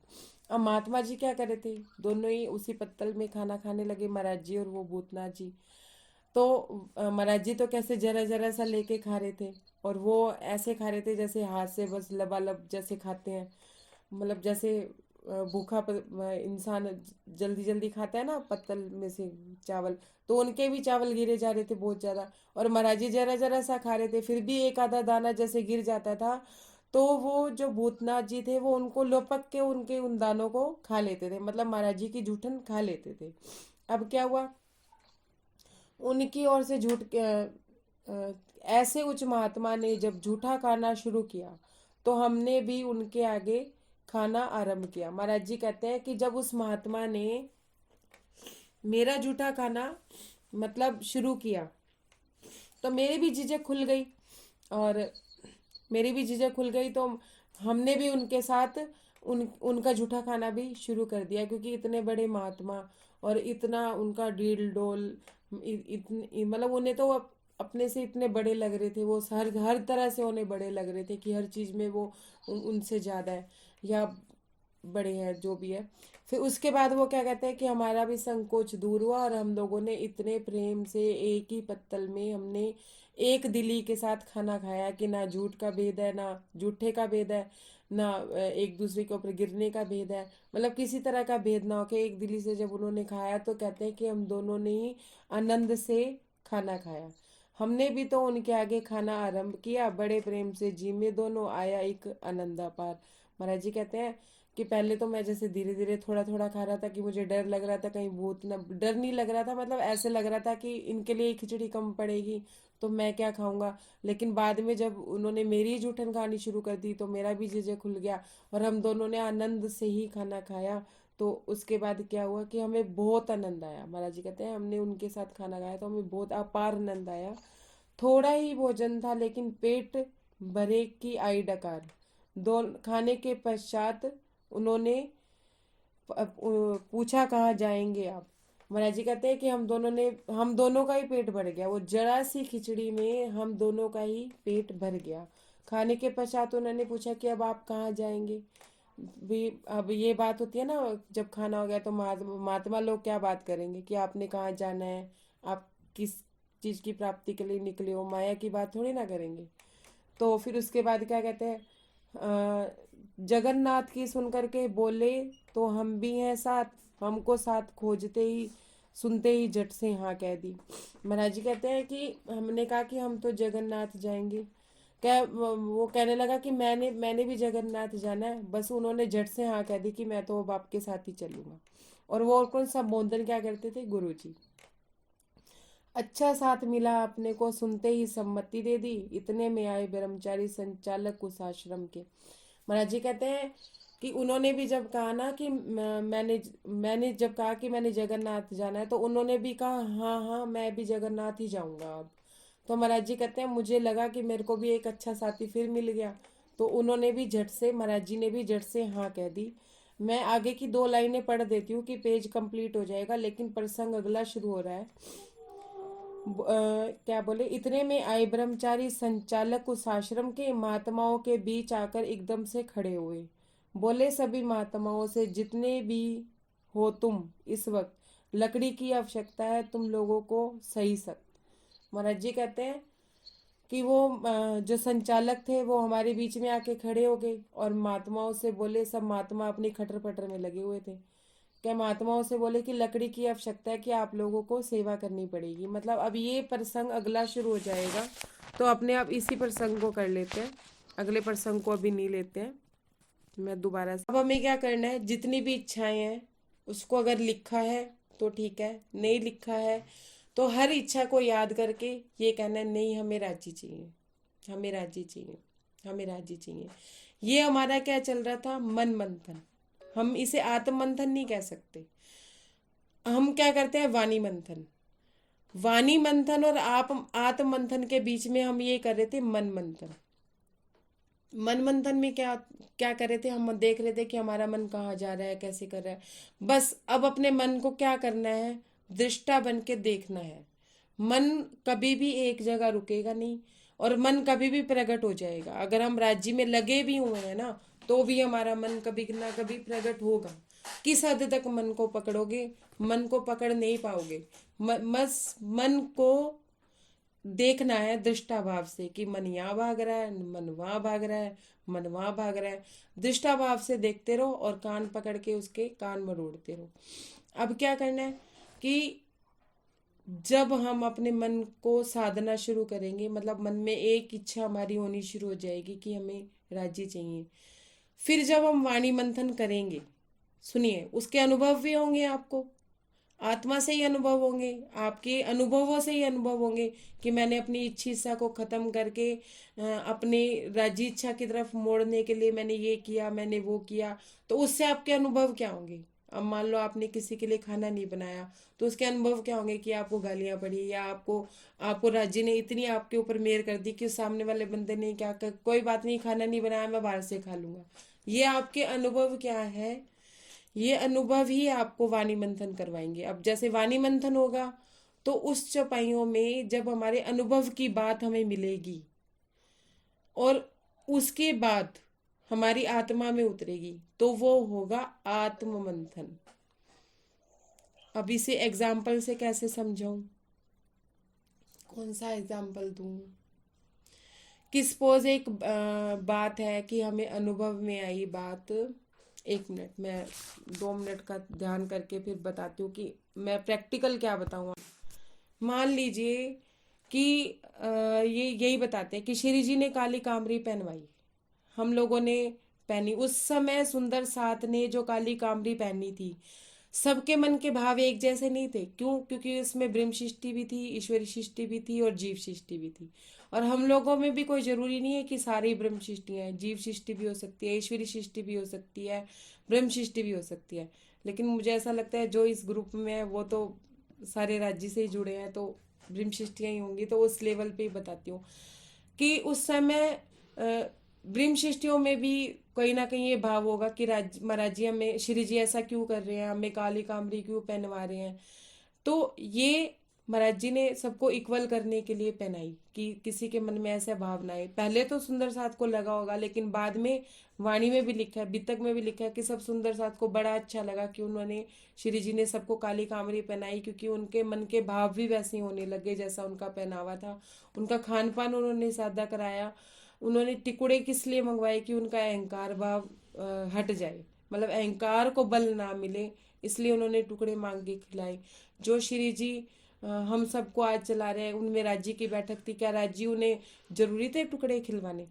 अब महात्मा जी क्या करे थे, दोनों ही उसी पत्तल में खाना खाने लगे, महाराज जी और वो भूतनाथ जी। तो महाराज जी तो कैसे जरा जरा सा लेके खा रहे थे, और वो ऐसे खा रहे थे जैसे हाथ से बस लबालब जैसे खाते हैं। मतलब जैसे भूखा इंसान जल्दी जल्दी खाता है ना पत्तल में से चावल, तो उनके भी चावल गिरे जा रहे थे बहुत ज्यादा। और महाराज जी जरा जरा सा खा रहे थे, फिर भी एक आधा दाना जैसे गिर जाता था। तो वो जो भूतनाथ जी थे वो उनको लपक के उनके उन दानों को खा लेते थे, मतलब महाराज जी की जूठन खा लेते थे। अब क्या हुआ, उनकी ओर से ऐसे उच्च महात्मा ने जब झूठा खाना शुरू किया तो हमने भी उनके आगे खाना आरंभ किया। महाराज जी कहते हैं कि जब उस महात्मा ने मेरा झूठा खाना मतलब शुरू किया तो मेरी भी झिझक खुल गई, और मेरी भी झिझक खुल गई। तो हमने भी उनके साथ उनका झूठा खाना भी शुरू कर दिया, क्योंकि इतने बड़े महात्मा और इतना उनका डील डोल, मतलब उन्हें तो अपने से इतने बड़े लग रहे थे, वो हर हर तरह से उन्हें बड़े लग रहे थे कि हर चीज में वो उनसे ज्यादा है या बड़े हैं जो भी है। फिर उसके बाद वो क्या कहते हैं कि हमारा भी संकोच दूर हुआ, और हम लोगों ने इतने प्रेम से एक ही पत्तल में हमने एक दिली के साथ खाना खाया कि ना झूठ का भेद है, ना झूठे का भेद है, ना एक दूसरे के ऊपर गिरने का भेद है। मतलब किसी तरह का भेद ना होके एक दिली से जब उन्होंने खाया तो कहते हैं कि हम दोनों ने ही आनंद से खाना खाया। हमने भी तो उनके आगे खाना आरंभ किया, बड़े प्रेम से जी में दोनों आया एक आनंदा पार। महाराज जी कहते हैं कि पहले तो मैं जैसे धीरे धीरे थोड़ा थोड़ा खा रहा था कि मुझे डर लग रहा था कहीं भूत ना, डर नहीं लग रहा था, मतलब ऐसे लग रहा था कि इनके लिए खिचड़ी कम पड़ेगी तो मैं क्या खाऊंगा। लेकिन बाद में जब उन्होंने मेरी जूठन खानी शुरू कर दी तो मेरा भी झिझक खुल गया, और हम दोनों ने आनंद से ही खाना खाया। तो उसके बाद क्या हुआ कि हमें बहुत आनंद आया। महाराज जी कहते हैं हमने उनके साथ खाना खाया तो हमें बहुत अपार आनंद आया। थोड़ा ही भोजन था लेकिन पेट भरे की आई डकार। दो खाने के पश्चात उन्होंने पूछा कहाँ जाएंगे आप। महाराज जी कहते हैं कि हम दोनों का ही पेट भर गया, वो जरा सी खिचड़ी में हम दोनों का ही पेट भर गया। खाने के पश्चात उन्होंने पूछा कि अब आप कहाँ जाएंगे। भी अब ये बात होती है ना, जब खाना हो गया तो महात्मा लोग क्या बात करेंगे कि आपने कहाँ जाना है, आप किस चीज की प्राप्ति के लिए निकले हो, माया की बात थोड़ी ना करेंगे। तो फिर उसके बाद क्या कहते हैं, जगन्नाथ की सुन करके बोले, तो हम भी हैं साथ, हमको साथ खोजते ही सुनते ही झट से हाँ कह दी। महाराज जी कहते हैं कि हमने कहा कि हम तो जगन्नाथ जाएंगे। क्या वो कहने लगा कि मैंने भी जगन्नाथ जाना है। बस उन्होंने झट से हाँ कह दी कि मैं तो अब आपके साथ ही चलूंगा। और वो कौन सा बोंदन क्या करते थे, गुरु जी। अच्छा साथ मिला अपने को, सुनते ही सम्मति दे दी, इतने में आए ब्रह्मचारी संचालक उस आश्रम के। महाराज जी कहते हैं कि उन्होंने भी जब कहा ना कि मैंने मैंने जब कहा कि मैंने जगन्नाथ जाना है, तो उन्होंने भी कहा हाँ हाँ मैं भी जगन्नाथ ही जाऊंगा अब। तो महाराज जी कहते हैं मुझे लगा कि मेरे को भी एक अच्छा साथी फिर मिल गया। तो उन्होंने भी झट से, महाराज जी ने भी झट से हाँ कह दी। मैं आगे की 2 लाइनें पढ़ देती हूँ कि पेज कंप्लीट हो जाएगा, लेकिन प्रसंग अगला शुरू हो रहा है। क्या बोले, इतने में आए ब्रह्मचारी संचालक उस आश्रम के, महात्माओं के बीच आकर एकदम से खड़े हुए। बोले सभी महात्माओं से, जितने भी हो तुम इस वक्त, लकड़ी की आवश्यकता है तुम लोगों को सही सख्त। महाराज जी कहते हैं कि वो जो संचालक थे वो हमारे बीच में आके खड़े हो गए और महात्माओं से बोले, सब महात्मा अपनी खटर पटर में लगे हुए थे। क्या महात्माओं से बोले कि लकड़ी की आवश्यकता है कि आप लोगों को सेवा करनी पड़ेगी। मतलब अब ये प्रसंग अगला शुरू हो जाएगा, तो अपने आप इसी प्रसंग को कर लेते हैं, अगले प्रसंग को अभी नहीं लेते हैं। मैं दोबारा से, अब हमें क्या करना है, जितनी भी इच्छाएं हैं उसको अगर लिखा है तो ठीक है, नहीं लिखा है तो हर इच्छा को याद करके ये कहना है, नहीं हमें राज्य चाहिए, हमें राज्य चाहिए, हमें राज्य चाहिए। ये हमारा क्या चल रहा था, मन मंथन। हम इसे आत्म मंथन नहीं कह सकते, हम क्या करते हैं, वाणी मंथन। वाणी मंथन और आप आत्म मंथन के बीच में हम ये कर रहे थे मन मंथन। मन मंथन में क्या क्या कर रहे थे, हम देख रहे थे कि हमारा मन कहाँ जा रहा है, कैसे कर रहा है। बस अब अपने मन को क्या करना है, दृष्टा बन के देखना है। मन कभी भी एक जगह रुकेगा नहीं, और मन कभी भी प्रकट हो जाएगा। अगर हम राज्य में लगे भी हुए हैं ना, तो भी हमारा मन कभी ना कभी प्रकट होगा। किस हद तक मन को पकड़ोगे, मन को पकड़ नहीं पाओगे। बस मन को देखना है दृष्टा भाव से कि मन यहाँ भाग रहा है, मन वहां भाग रहा है, मन वहां भाग रहा है। दृष्टा भाव से देखते रहो और कान पकड़ के उसके कान मरोड़ते रहो। अब क्या करना है कि जब हम अपने मन को साधना शुरू करेंगे, मतलब मन में एक इच्छा हमारी होनी शुरू हो जाएगी कि हमें राज्य चाहिए। फिर जब हम वाणी मंथन करेंगे, सुनिए, उसके अनुभव भी होंगे आपको, आत्मा से ही अनुभव होंगे, आपके अनुभवों से ही अनुभव होंगे कि मैंने अपनी इच्छा को खत्म करके अपने राज्य इच्छा की तरफ मोड़ने के लिए मैंने ये किया, मैंने वो किया। तो उससे आपके अनुभव क्या होंगे। अब मान लो आपने किसी के लिए खाना नहीं बनाया, तो उसके अनुभव क्या होंगे कि आपको गालियां पड़ी, या आपको आपको राज्य ने इतनी आपके ऊपर मेहर कर दी कि सामने वाले बंदे ने क्या कर, कोई बात नहीं, खाना नहीं बनाया, मैं बाहर से खा लूंगा। ये आपके अनुभव क्या है, ये अनुभव ही आपको वाणी मंथन करवाएंगे। अब जैसे वाणी मंथन होगा, तो उस चौपाइयों में जब हमारे अनुभव की बात हमें मिलेगी और उसके बाद हमारी आत्मा में उतरेगी, तो वो होगा आत्म मंथन। अब इसे एग्जाम्पल से कैसे समझाऊं, कौन सा एग्जाम्पल दूं कि सपोज एक बात है कि हमें अनुभव में आई बात। 1 मिनट, मैं 2 मिनट का ध्यान करके फिर बताती हूँ कि मैं प्रैक्टिकल क्या बताऊँ। मान लीजिए कि ये यही बताते हैं कि श्री जी ने काली कामरी पहनवाई, हम लोगों ने पहनी। उस समय सुंदर साथ ने जो काली कामरी पहनी थी, सबके मन के भाव एक जैसे नहीं थे। क्यों? क्योंकि उसमें ब्रह्म सृष्टि भी थी, ईश्वरी सृष्टि भी थी और जीव सृष्टि भी थी। और हम लोगों में भी कोई जरूरी नहीं है कि सारी ब्रह्म सृष्टियां हैं, जीव सृष्टि भी हो सकती है, ईश्वरी सृष्टि भी हो सकती है, ब्रह्म सृष्टि भी हो सकती है। लेकिन मुझे ऐसा लगता है जो इस ग्रुप में है वो तो सारे राज्य से ही जुड़े हैं, तो ब्रह्म सृष्टियां ही होंगी। तो उस लेवल पे ही बताती हूँ कि उस समय ब्रह्म सृष्टियों में भी कहीं ना कहीं ये भाव होगा कि महाराज जी हमें, श्री जी ऐसा क्यों कर रहे हैं, हमें काली कामरी क्यों पहनवा रहे हैं। तो ये महाराज जी ने सबको इक्वल करने के लिए पहनाई कि किसी के मन में ऐसा भाव ना आए। पहले तो सुंदर साथ को लगा होगा, लेकिन बाद में वाणी में भी लिखा है, बितक में भी लिखा है कि सब सुंदर साथ को बड़ा अच्छा लगा कि उन्होंने, श्री जी ने सबको काली कामरी पहनाई, क्योंकि उनके मन के भाव भी वैसे ही होने लगे जैसा उनका पहनावा था। उनका खान पान उन्होंने सादा कराया। उन्होंने टिकुड़े किस लिए मंगवाए कि उनका अहंकार भाव हट जाए, मतलब अहंकार को बल ना मिले, इसलिए उन्होंने टुकड़े मांग के खिलाए। जो श्री जी हम सबको आज चला रहे हैं, उनमें राज्य की बैठक थी, क्या राज्य उन्हें जरूरी थे टुकड़े खिलवाने?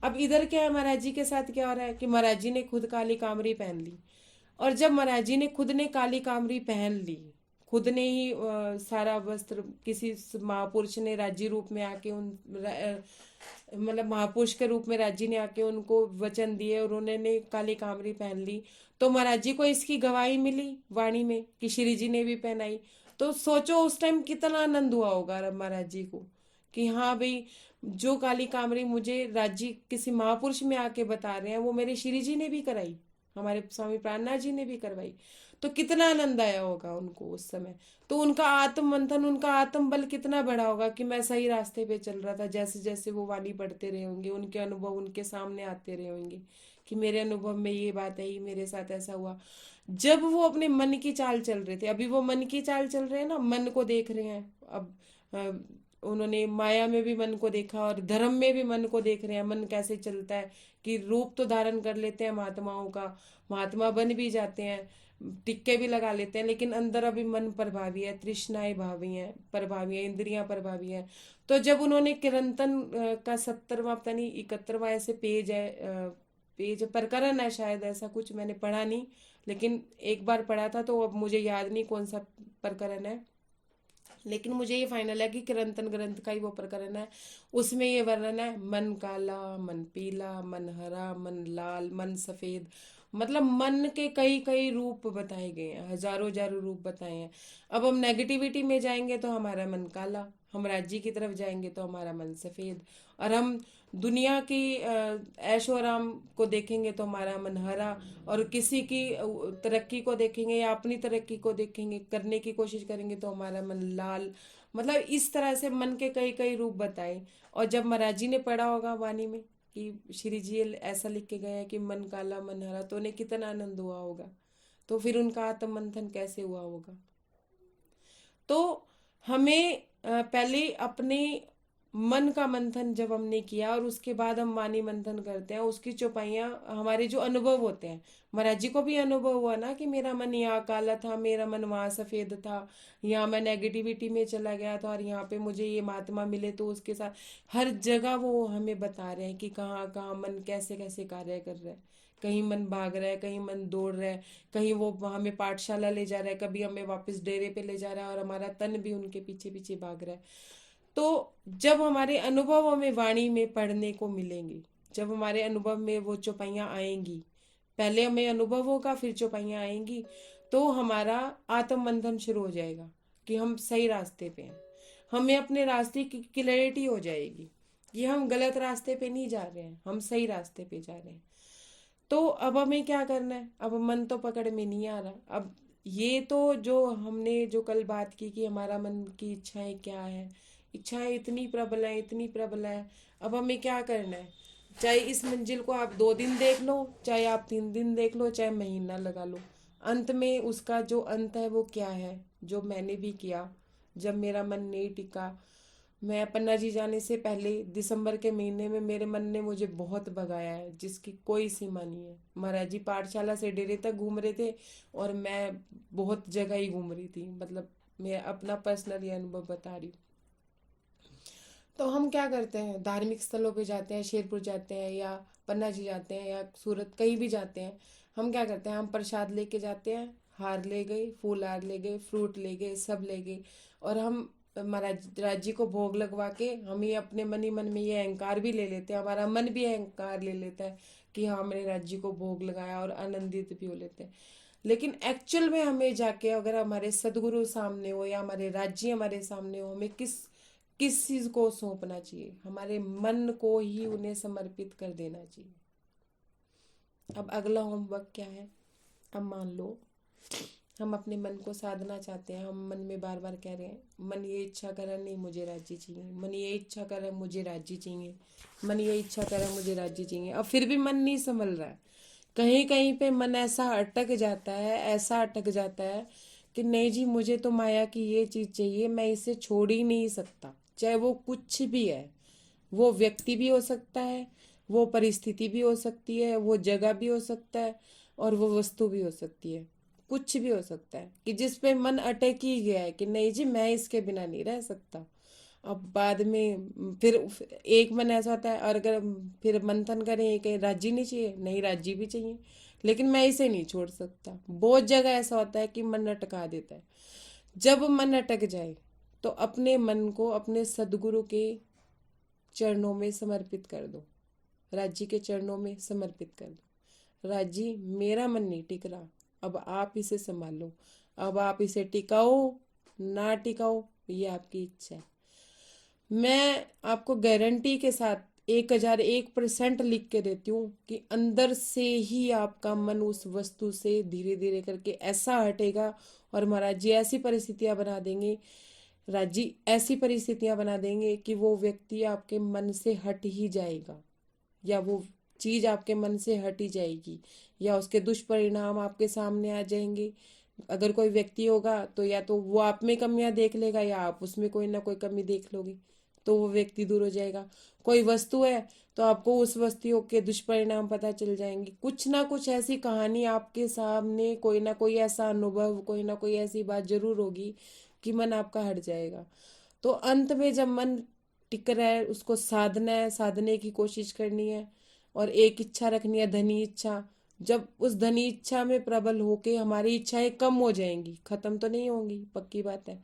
अब इधर क्या है, महाराज जी के साथ क्या हो रहा है कि महाराज जी ने खुद काली कामरी पहन ली। और जब महाराज जी ने खुद ने काली कामरी पहन ली, खुद ने ही सारा वस्त्र, किसी महापुरुष ने राज्य रूप में आके मतलब महापुरुष के रूप में राज्य ने आके उनको वचन दिए और उन्होंने काली कामरी पहन ली, तो महाराज जी को इसकी गवाही मिली वाणी में कि श्री जी ने भी पहनाई। तो सोचो उस टाइम कितना आनंद हुआ होगा महाराज जी को कि हाँ भाई, जो काली कामरी मुझे राज्य किसी महापुरुष में आके बता रहे हैं, वो मेरे श्री जी ने भी कराई, हमारे स्वामी प्राणनाथ जी ने भी करवाई। तो कितना आनंद आया होगा उनको उस समय। तो उनका आत्म मंथन, उनका आत्म बल कितना बड़ा होगा कि मैं सही रास्ते पे चल रहा था। जैसे जैसे वो वाणी पढ़ते रहे होंगे, उनके अनुभव उनके सामने आते रहे होंगे कि मेरे अनुभव में ये बात है, मेरे साथ ऐसा हुआ। जब वो अपने मन की चाल चल रहे थे, अभी वो मन की चाल चल रहे हैं ना, मन को देख रहे हैं। अब उन्होंने माया में भी मन को देखा और धर्म में भी मन को देख रहे हैं, मन कैसे चलता है, कि रूप तो धारण कर लेते हैं महात्माओं का, महात्मा बन भी जाते हैं, टिक्के भी लगा लेते हैं, लेकिन अंदर अभी मन प्रभावी है, तृष्णाएं भावी है, प्रभावी है, इंद्रियां प्रभावी है। तो जब उन्होंने किरंतन का 70वां पता नहीं 71वां ऐसे पेज है, पेज प्रकरण है शायद, ऐसा कुछ मैंने पढ़ा नहीं, लेकिन एक बार पढ़ा था तो अब मुझे याद नहीं कौन सा प्रकरण है। लेकिन मुझे ये फाइनल है कि किरंतन ग्रंथ का ही वो प्रकरण है। उसमें ये वर्णन है, मन काला, मन पीला, मन हरा, मन लाल, मन सफेद। मतलब मन के कई कई रूप बताए गए हैं, हजारों हजारों रूप बताए हैं। अब हम नेगेटिविटी में जाएंगे तो हमारा मन काला, हम राज्य की तरफ जाएंगे तो हमारा मन सफेद, और हम दुनिया की ऐशो आराम को देखेंगे तो हमारा मन हरा, और किसी की तरक्की को देखेंगे या अपनी तरक्की को देखेंगे, करने की कोशिश करेंगे तो हमारा मन लाल। मतलब इस तरह से मन के कई कई रूप बताए। और जब महाराज जी ने पढ़ा होगा वाणी में कि श्री जी ऐसा लिख के गए हैं कि मन काला मन हरा, तो उन्हें कितना आनंद हुआ होगा। तो फिर उनका आत्म मंथन कैसे हुआ होगा। तो हमें पहले अपने मन का मंथन जब हमने किया और उसके बाद हम वाणी मंथन करते हैं, उसकी चौपाइयाँ हमारे जो अनुभव होते हैं, महाराज जी को भी अनुभव हुआ ना कि मेरा मन यहाँ काला था, मेरा मन वहाँ सफेद था, यहाँ मैं नेगेटिविटी में चला गया था, और यहाँ पे मुझे ये महात्मा मिले तो उसके साथ हर जगह वो हमें बता रहे हैं कि कहाँ कहाँ मन कैसे कैसे कार्य कर रहा है। कहीं मन भाग रहा है, कहीं मन दौड़ रहा है, कहीं वो हमें पाठशाला ले जा रहा है, कभी हमें वापस डेरे पे ले जा रहा है, और हमारा तन भी उनके पीछे पीछे भाग रहा है। तो जब हमारे अनुभव हमें वाणी में पढ़ने को मिलेंगे, जब हमारे अनुभव में वो चौपाइयाँ आएंगी, पहले हमें अनुभव होगा फिर चौपाइयाँ आएंगी, तो हमारा आत्म मंथन शुरू हो जाएगा कि हम सही रास्ते पे हैं। हमें अपने रास्ते की क्लैरिटी हो जाएगी, ये हम गलत रास्ते पे नहीं जा रहे हैं, हम सही रास्ते पे जा रहे हैं। तो अब हमें क्या करना है, अब मन तो पकड़ में नहीं आ रहा। अब ये तो जो हमने जो कल बात की कि हमारा मन की इच्छाएं क्या है, इच्छाएं इतनी प्रबल है, इतनी प्रबल है। अब हमें क्या करना है, चाहे इस मंजिल को आप 2 दिन देख लो, चाहे आप 3 दिन देख लो, चाहे महीना लगा लो, अंत में उसका जो अंत है वो क्या है, जो मैंने भी किया। जब मेरा मन नहीं टिका, मैं पन्ना जी जाने से पहले दिसंबर के महीने में मेरे मन ने मुझे बहुत भगाया है, जिसकी कोई सीमा नहीं है। महाराज जी पाठशाला से डेरे तक घूम रहे थे और मैं बहुत जगह ही घूम रही थी, मतलब मैं अपना पर्सनल ये अनुभव बता रही हूँ। तो हम क्या करते हैं, धार्मिक स्थलों पे जाते हैं, शेरपुर जाते हैं या पन्ना जी जाते हैं या सूरत कहीं भी जाते हैं, हम क्या करते हैं, हम प्रसाद लेके जाते हैं, हार ले गए, फूल हार ले गए, फ्रूट ले गए, सब ले गए, और हम महाराज जी को भोग लगवा के हम ही अपने मन ही मन में ये अहंकार भी ले लेते हैं, हमारा मन भी अहंकार ले लेता है कि हाँ हमने राज्य जी को भोग लगाया, और आनंदित भी हो लेते हैं। लेकिन एक्चुअल में हमें जाके अगर हमारे सदगुरु सामने हो या हमारे राज्य हमारे सामने हो, हमें किस किस चीज को सौंपना चाहिए, हमारे मन को ही उन्हें समर्पित कर देना चाहिए। अब अगला होमवर्क क्या है, अब मान लो हम अपने मन को साधना चाहते हैं, हम मन में बार बार कह रहे हैं, मन ये इच्छा कर रहा है, नहीं मुझे राज्य चाहिए, मन ये इच्छा कर रहा है मुझे राज्य चाहिए, मन ये इच्छा कर रहा है मुझे राज्य चाहिए, अब फिर भी मन नहीं संभल रहा है। कहीं कहीं पे मन ऐसा अटक जाता है, ऐसा अटक जाता है कि नहीं जी मुझे तो माया की ये चीज़ चाहिए, मैं इसे छोड़ ही नहीं सकता, चाहे वो कुछ भी है। वो व्यक्ति भी हो सकता है, वो परिस्थिति भी हो सकती है, वो जगह भी हो सकता है, और वो वस्तु भी हो सकती है। कुछ भी हो सकता है कि जिस पे मन अटक ही गया है कि नहीं जी मैं इसके बिना नहीं रह सकता। अब बाद में फिर एक मन ऐसा होता है, और अगर फिर मंथन करें कि राज्य नहीं चाहिए, नहीं राज्य भी चाहिए, लेकिन मैं इसे नहीं छोड़ सकता। बहुत जगह ऐसा होता है कि मन अटका देता है। जब मन अटक जाए तो अपने मन को अपने सदगुरु के चरणों में समर्पित कर दो, राज्य के चरणों में समर्पित कर दो। राज्य मेरा मन नहीं टिक रहा, अब आप इसे संभालो, अब आप इसे टिकाओ ना टिकाओ ये आपकी इच्छा है। मैं आपको गारंटी के साथ 1001% लिख के देती हूँ कि अंदर से ही आपका मन उस वस्तु से धीरे धीरे करके ऐसा हटेगा, और महाराज जी ऐसी परिस्थितियां बना देंगे, राजी ऐसी परिस्थितियां बना देंगे कि वो व्यक्ति आपके मन से हट ही जाएगा, या वो चीज आपके मन से हट ही जाएगी, या उसके दुष्परिणाम आपके सामने आ जाएंगे। अगर कोई व्यक्ति होगा तो या तो वो आप में कमियां देख लेगा, या आप उसमें कोई ना कोई कमी देख लोगे, तो वो व्यक्ति दूर हो जाएगा। कोई वस्तु है तो आपको उस वस्तु के दुष्परिणाम पता चल जाएंगे। कुछ ना कुछ ऐसी कहानी आपके सामने, कोई ना कोई ऐसा अनुभव, कोई ना कोई ऐसी बात जरूर होगी कि मन आपका हट जाएगा। तो अंत में जब मन टिक रहा है उसको साधना है, साधने की कोशिश करनी है, और एक इच्छा रखनी है, धनी इच्छा। जब उस धनी इच्छा में प्रबल होके हमारी इच्छाएं कम हो जाएंगी, खत्म तो नहीं होंगी पक्की बात है,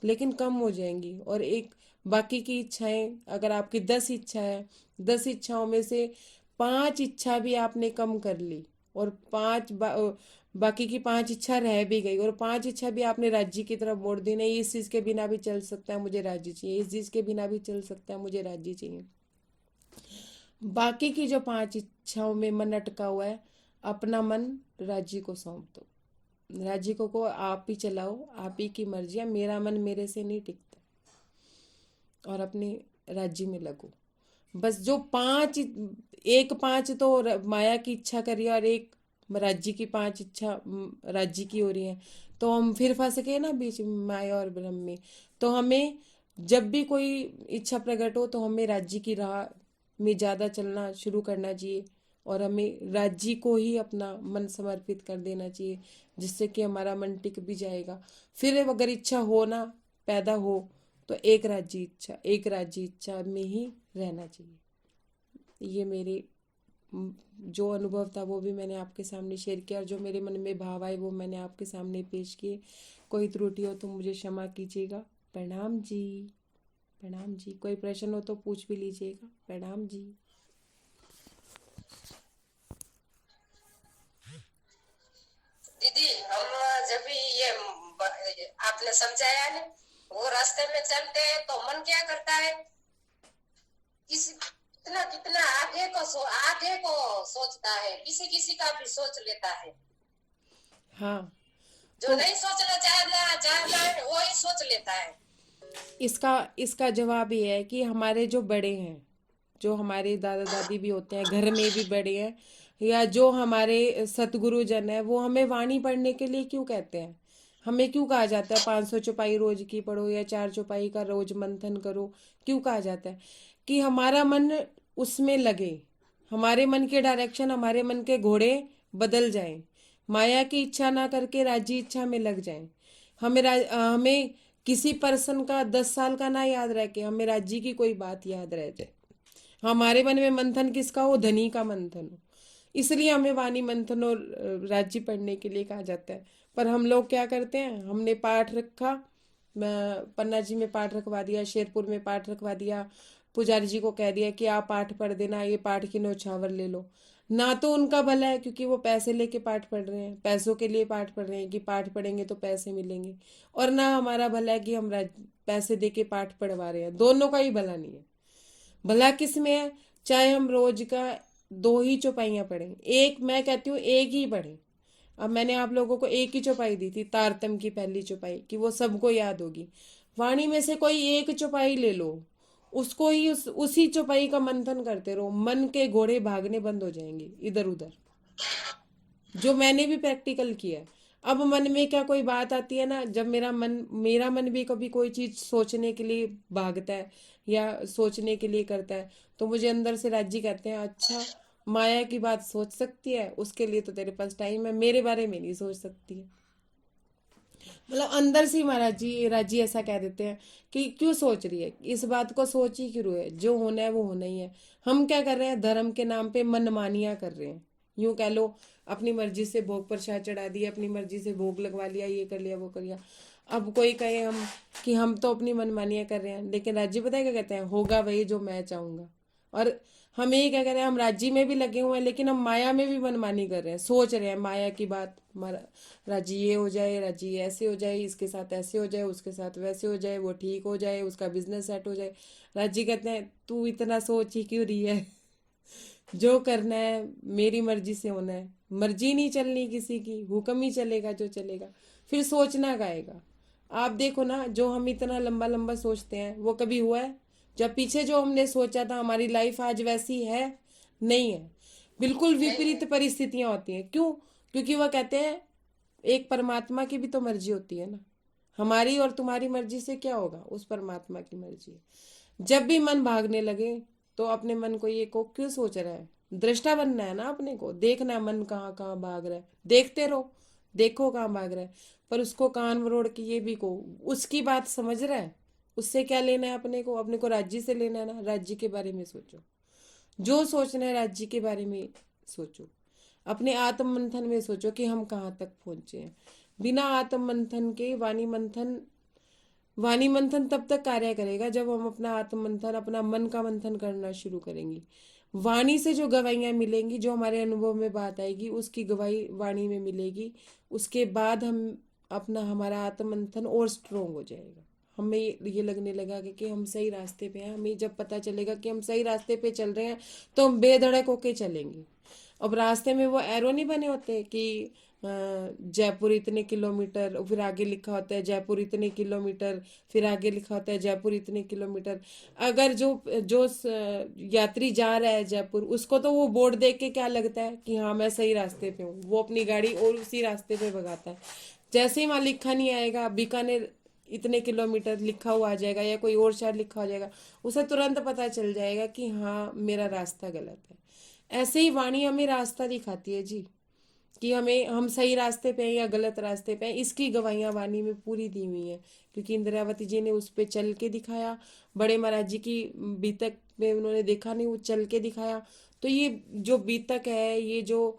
लेकिन कम हो जाएंगी, और एक बाकी की इच्छाएं, अगर आपकी 10 इच्छा है, 10 इच्छाओं में से 5 इच्छा भी आपने कम कर ली, और बाकी की 5 इच्छा रह भी गई, और 5 इच्छा भी आपने राज्य की तरफ मोड़ दी, नहीं इस चीज के बिना भी चल सकता है मुझे राज्य चाहिए, इस चीज के बिना भी चल सकता है मुझे राज्य चाहिए। बाकी की जो 5 इच्छाओं में मन अटका हुआ है, अपना मन राज्य को सौंप दो। राज्य को आप ही चलाओ, आप ही की मर्जी है, मेरा मन मेरे से नहीं टिकता, और अपने राज्य में लगो। बस जो 5, एक 5 तो माया की इच्छा करिए, और एक राज्य की 5 इच्छा राज्य की हो रही है, तो हम फिर फंस गए ना बीच में माया और ब्रह्म में। तो हमें जब भी कोई इच्छा प्रकट हो तो हमें राज्य की राह में ज्यादा चलना शुरू करना चाहिए, और हमें राज्य को ही अपना मन समर्पित कर देना चाहिए, जिससे कि हमारा मन टिक भी जाएगा। फिर अगर इच्छा हो ना पैदा हो तो एक राज्य इच्छा में ही रहना चाहिए। ये मेरे जो अनुभव था वो भी मैंने आपके सामने शेयर किया, और जो मेरे मन में भाव आए वो मैंने आपके सामने पेश किए। कोई त्रुटि हो तो मुझे क्षमा कीजिएगा। प्रणाम जी। प्रणाम जी। कोई प्रश्न हो तो पूछ भी लीजिएगा। प्रणाम जी। दीदी हम जब भी आपने समझाया ना, वो रास्ते में चलते हैं तो मन क्या करता है, किसी कितना कितना आगे को सोचता है, किसी किसी का भी सोच लेता है। हाँ, जो तो नहीं सोचना चाहता है वो ही सोच लेता है। इसका इसका जवाब ये है कि हमारे जो बड़े हैं, जो हमारे दादा दादी भी होते हैं, घर में भी बड़े हैं, या जो हमारे सतगुरु जन है, वो हमें वाणी पढ़ने के लिए क्यों कहते हैं? हमें क्यों कहा जाता है 500 चौपाई रोज की पढ़ो, या 4 चौपाई का रोज मंथन करो? क्यों कहा जाता है? कि हमारा मन उसमें लगे, हमारे मन के डायरेक्शन, हमारे मन के घोड़े बदल जाएं, माया की इच्छा ना करके राज्य इच्छा में लग जाएं। हमें किसी पर्सन का 10 साल का ना याद रह के हमें राज्य की कोई बात याद रह जाए। हमारे मन में मंथन किसका हो? धनी का मंथन हो। इसलिए हमें वाणी मंथन और राज्य पढ़ने के लिए कहा जाता है। पर हम लोग क्या करते हैं, हमने पाठ रखा, पन्ना जी में पाठ रखवा दिया, शेरपुर में पाठ रखवा दिया, पुजारी जी को कह दिया कि आप पाठ पढ़ देना, ये पाठ की न्यौछावर ले लो। ना तो उनका भला है क्योंकि वो पैसे लेके पाठ पढ़ रहे हैं, पैसों के लिए पाठ पढ़ रहे हैं कि पाठ पढ़ेंगे तो पैसे मिलेंगे, और ना हमारा भला है कि हम पैसे दे के पाठ पढ़वा रहे हैं। दोनों का ही भला नहीं है। भला किस में है? चाहे हम रोज का 2 ही चौपाइयाँ पढ़ें, एक मैं कहती हूँ एक ही पढ़ें। अब मैंने आप लोगों को एक ही चौपाई दी थी, तारतम की पहली चौपाई, कि वो सबको याद होगी। वाणी में से कोई एक चौपाई ले लो, उसको ही उसी चौपाई का मंथन करते रहो, मन के घोड़े भागने बंद हो जाएंगे इधर उधर, जो मैंने भी प्रैक्टिकल किया है। अब मन में क्या कोई बात आती है ना, जब मेरा मन भी कभी कोई चीज सोचने के लिए भागता है या सोचने के लिए करता है, तो मुझे अंदर से राजी कहते हैं, अच्छा माया की बात सोच सकती है, उसके लिए तो तेरे पास टाइम है, मेरे बारे में नहीं सोच सकती है। मतलब अंदर से ही महाराज जी राजी ऐसा कह देते हैं कि क्यों सोच रही है, इस बात को सोच ही क्यों है, जो होना है वो होना ही है। हम क्या कर रहे हैं, धर्म के नाम पे मनमानियां कर रहे हैं, यूं कह लो, अपनी मर्जी से भोग प्रसाद चढ़ा दिया, अपनी मर्जी से भोग लगवा लिया, ये कर लिया वो कर लिया। अब कोई कहे हम कि हम तो अपनी मनमानियां कर रहे हैं, लेकिन राज्य पता है क्या कहते हैं, होगा वही जो मैं चाहूंगा। और हम यही क्या कर रहे हैं, हम राज्य में भी लगे हुए हैं, लेकिन हम माया में भी मनमानी कर रहे हैं, सोच रहे हैं माया की बात, राज्य ये हो जाए, राज्य ये ऐसे हो जाए, इसके साथ ऐसे हो जाए, उसके साथ वैसे हो जाए, वो ठीक हो जाए, उसका बिजनेस सेट हो जाए। राज्य कहते हैं तू इतना सोच ही क्यों रही है, जो करना है मेरी मर्जी से होना है, मर्जी नहीं चलनी किसी की, हुक्म ही चलेगा जो चलेगा, फिर सोचना का आएगा। आप देखो ना, जो हम इतना लंबा लंबा सोचते हैं वो कभी हुआ है? जब पीछे जो हमने सोचा था, हमारी लाइफ आज वैसी है? नहीं है, बिल्कुल विपरीत परिस्थितियां होती हैं। क्यों? क्योंकि वह कहते हैं एक परमात्मा की भी तो मर्जी होती है ना, हमारी और तुम्हारी मर्जी से क्या होगा, उस परमात्मा की मर्जी है। जब भी मन भागने लगे तो अपने मन को ये को क्यों सोच रहा है, दृष्टा बनना है ना, अपने को देखना है मन कहाँ कहाँ भाग रहा है, देखते रहो, देखो कहाँ भाग रहा है, पर उसको कान मरोड़ के ये भी को उसकी बात समझ रहा है, उससे क्या लेना है अपने को, अपने को राज्य से लेना है ना, राज्य के बारे में सोचो, जो सोचना है राज्य के बारे में सोचो, अपने आत्म मंथन में सोचो कि हम कहाँ तक पहुंचे हैं। बिना आत्म मंथन के वाणी मंथन तब तक कार्य करेगा जब हम अपना आत्म मंथन, अपना मन का मंथन करना शुरू करेंगे। वाणी से जो गवाहियां मिलेंगी, जो हमारे अनुभव में बात आएगी, उसकी गवाही वाणी में मिलेगी। उसके बाद हम अपना हमारा आत्म मंथन और स्ट्रोंग हो जाएगा, हमें ये लगने लगा कि हम सही रास्ते पे हैं। हमें जब पता चलेगा कि हम सही रास्ते पे चल रहे हैं, तो हम बेधड़क होके चलेंगे। अब रास्ते में वो एरो नहीं बने होते कि जयपुर इतने किलोमीटर, फिर आगे लिखा होता है जयपुर इतने किलोमीटर, फिर आगे लिखा होता है जयपुर इतने किलोमीटर। अगर जो जो यात्री जा रहा है जयपुर, उसको तो वो बोर्ड देख के क्या लगता है कि हाँ मैं सही रास्ते पे हूँ, वो अपनी गाड़ी और उसी रास्ते पे भगाता है। जैसे ही वहाँ लिखा नहीं आएगा बीकानेर इतने किलोमीटर लिखा हुआ आ जाएगा, या कोई और शहर लिखा हो जाएगा, उसे तुरंत पता चल जाएगा कि हाँ मेरा रास्ता गलत है। ऐसे ही वाणी हमें रास्ता दिखाती है जी, कि हम सही रास्ते पे हैं या गलत रास्ते पे हैं, इसकी गवाहियां वाणी में पूरी दी हुई हैं। क्योंकि इंद्रावती जी ने उस पे चल के दिखाया, बड़े महाराज जी की बीतक में उन्होंने देखा नहीं, वो चल के दिखाया। तो ये जो बीतक है, ये जो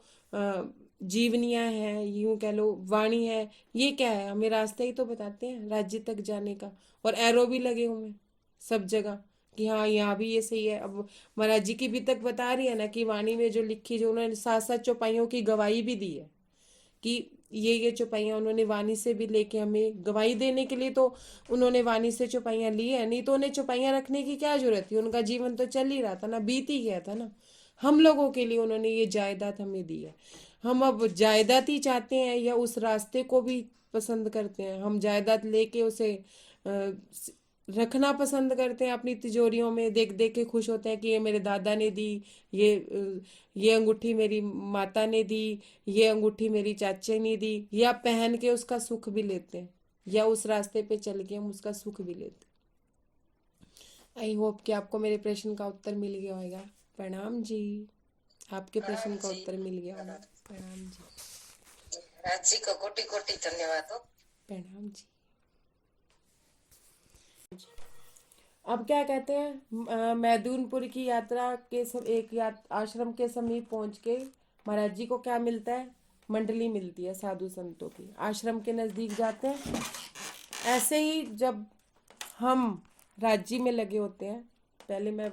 जीवनियां हैं, यूं कह लो वाणी है, ये क्या है, हमें रास्ता ही तो बताते हैं राज्य तक जाने का। और एरो भी लगे हुए हैं सब जगह कि हाँ यहाँ भी ये सही है। अब महाराज जी की भी तक बता रही है ना कि वाणी में जो लिखी, जो उन्होंने 7 7 चौपाइयों की गवाही भी दी है कि ये चौपाइयाँ उन्होंने वाणी से भी लेके हमें गवाही देने के लिए, तो उन्होंने वाणी से चौपाइयाँ ली है, नहीं तो उन्हें चौपाइयाँ रखने की क्या जरूरत थी, उनका जीवन तो चल ही रहा था ना, बीत ही गया था ना। हम लोगों के लिए उन्होंने ये जायदाद हमें दी है। हम अब जायदाद ही चाहते हैं या उस रास्ते को भी पसंद करते हैं? हम जायदाद लेके उसे रखना पसंद करते हैं अपनी तिजोरियों में, देख देख के खुश होते हैं कि ये मेरे दादा ने दी, ये अंगूठी मेरी माता ने दी, ये अंगूठी मेरी चाचे ने दी, या पहन के उसका सुख भी लेते हैं, या उस रास्ते पे चल के हम उसका सुख भी लेते हैं। आई होप कि आपको मेरे प्रश्न का उत्तर मिल गया होगा। प्रणाम जी। आपके प्रश्न प्रणाम का जी। उत्तर मिल गया होगा। प्रणाम जी। राजी को कोटि कोटि धन्यवाद हो। प्रणाम जी। अब क्या कहते हैं, मैदूनपुर की यात्रा के आश्रम के समीप पहुंच के महाराज जी को क्या मिलता है, मंडली मिलती है साधु संतों की, आश्रम के नजदीक जाते हैं। ऐसे ही जब हम राज्य में लगे होते हैं, पहले मैं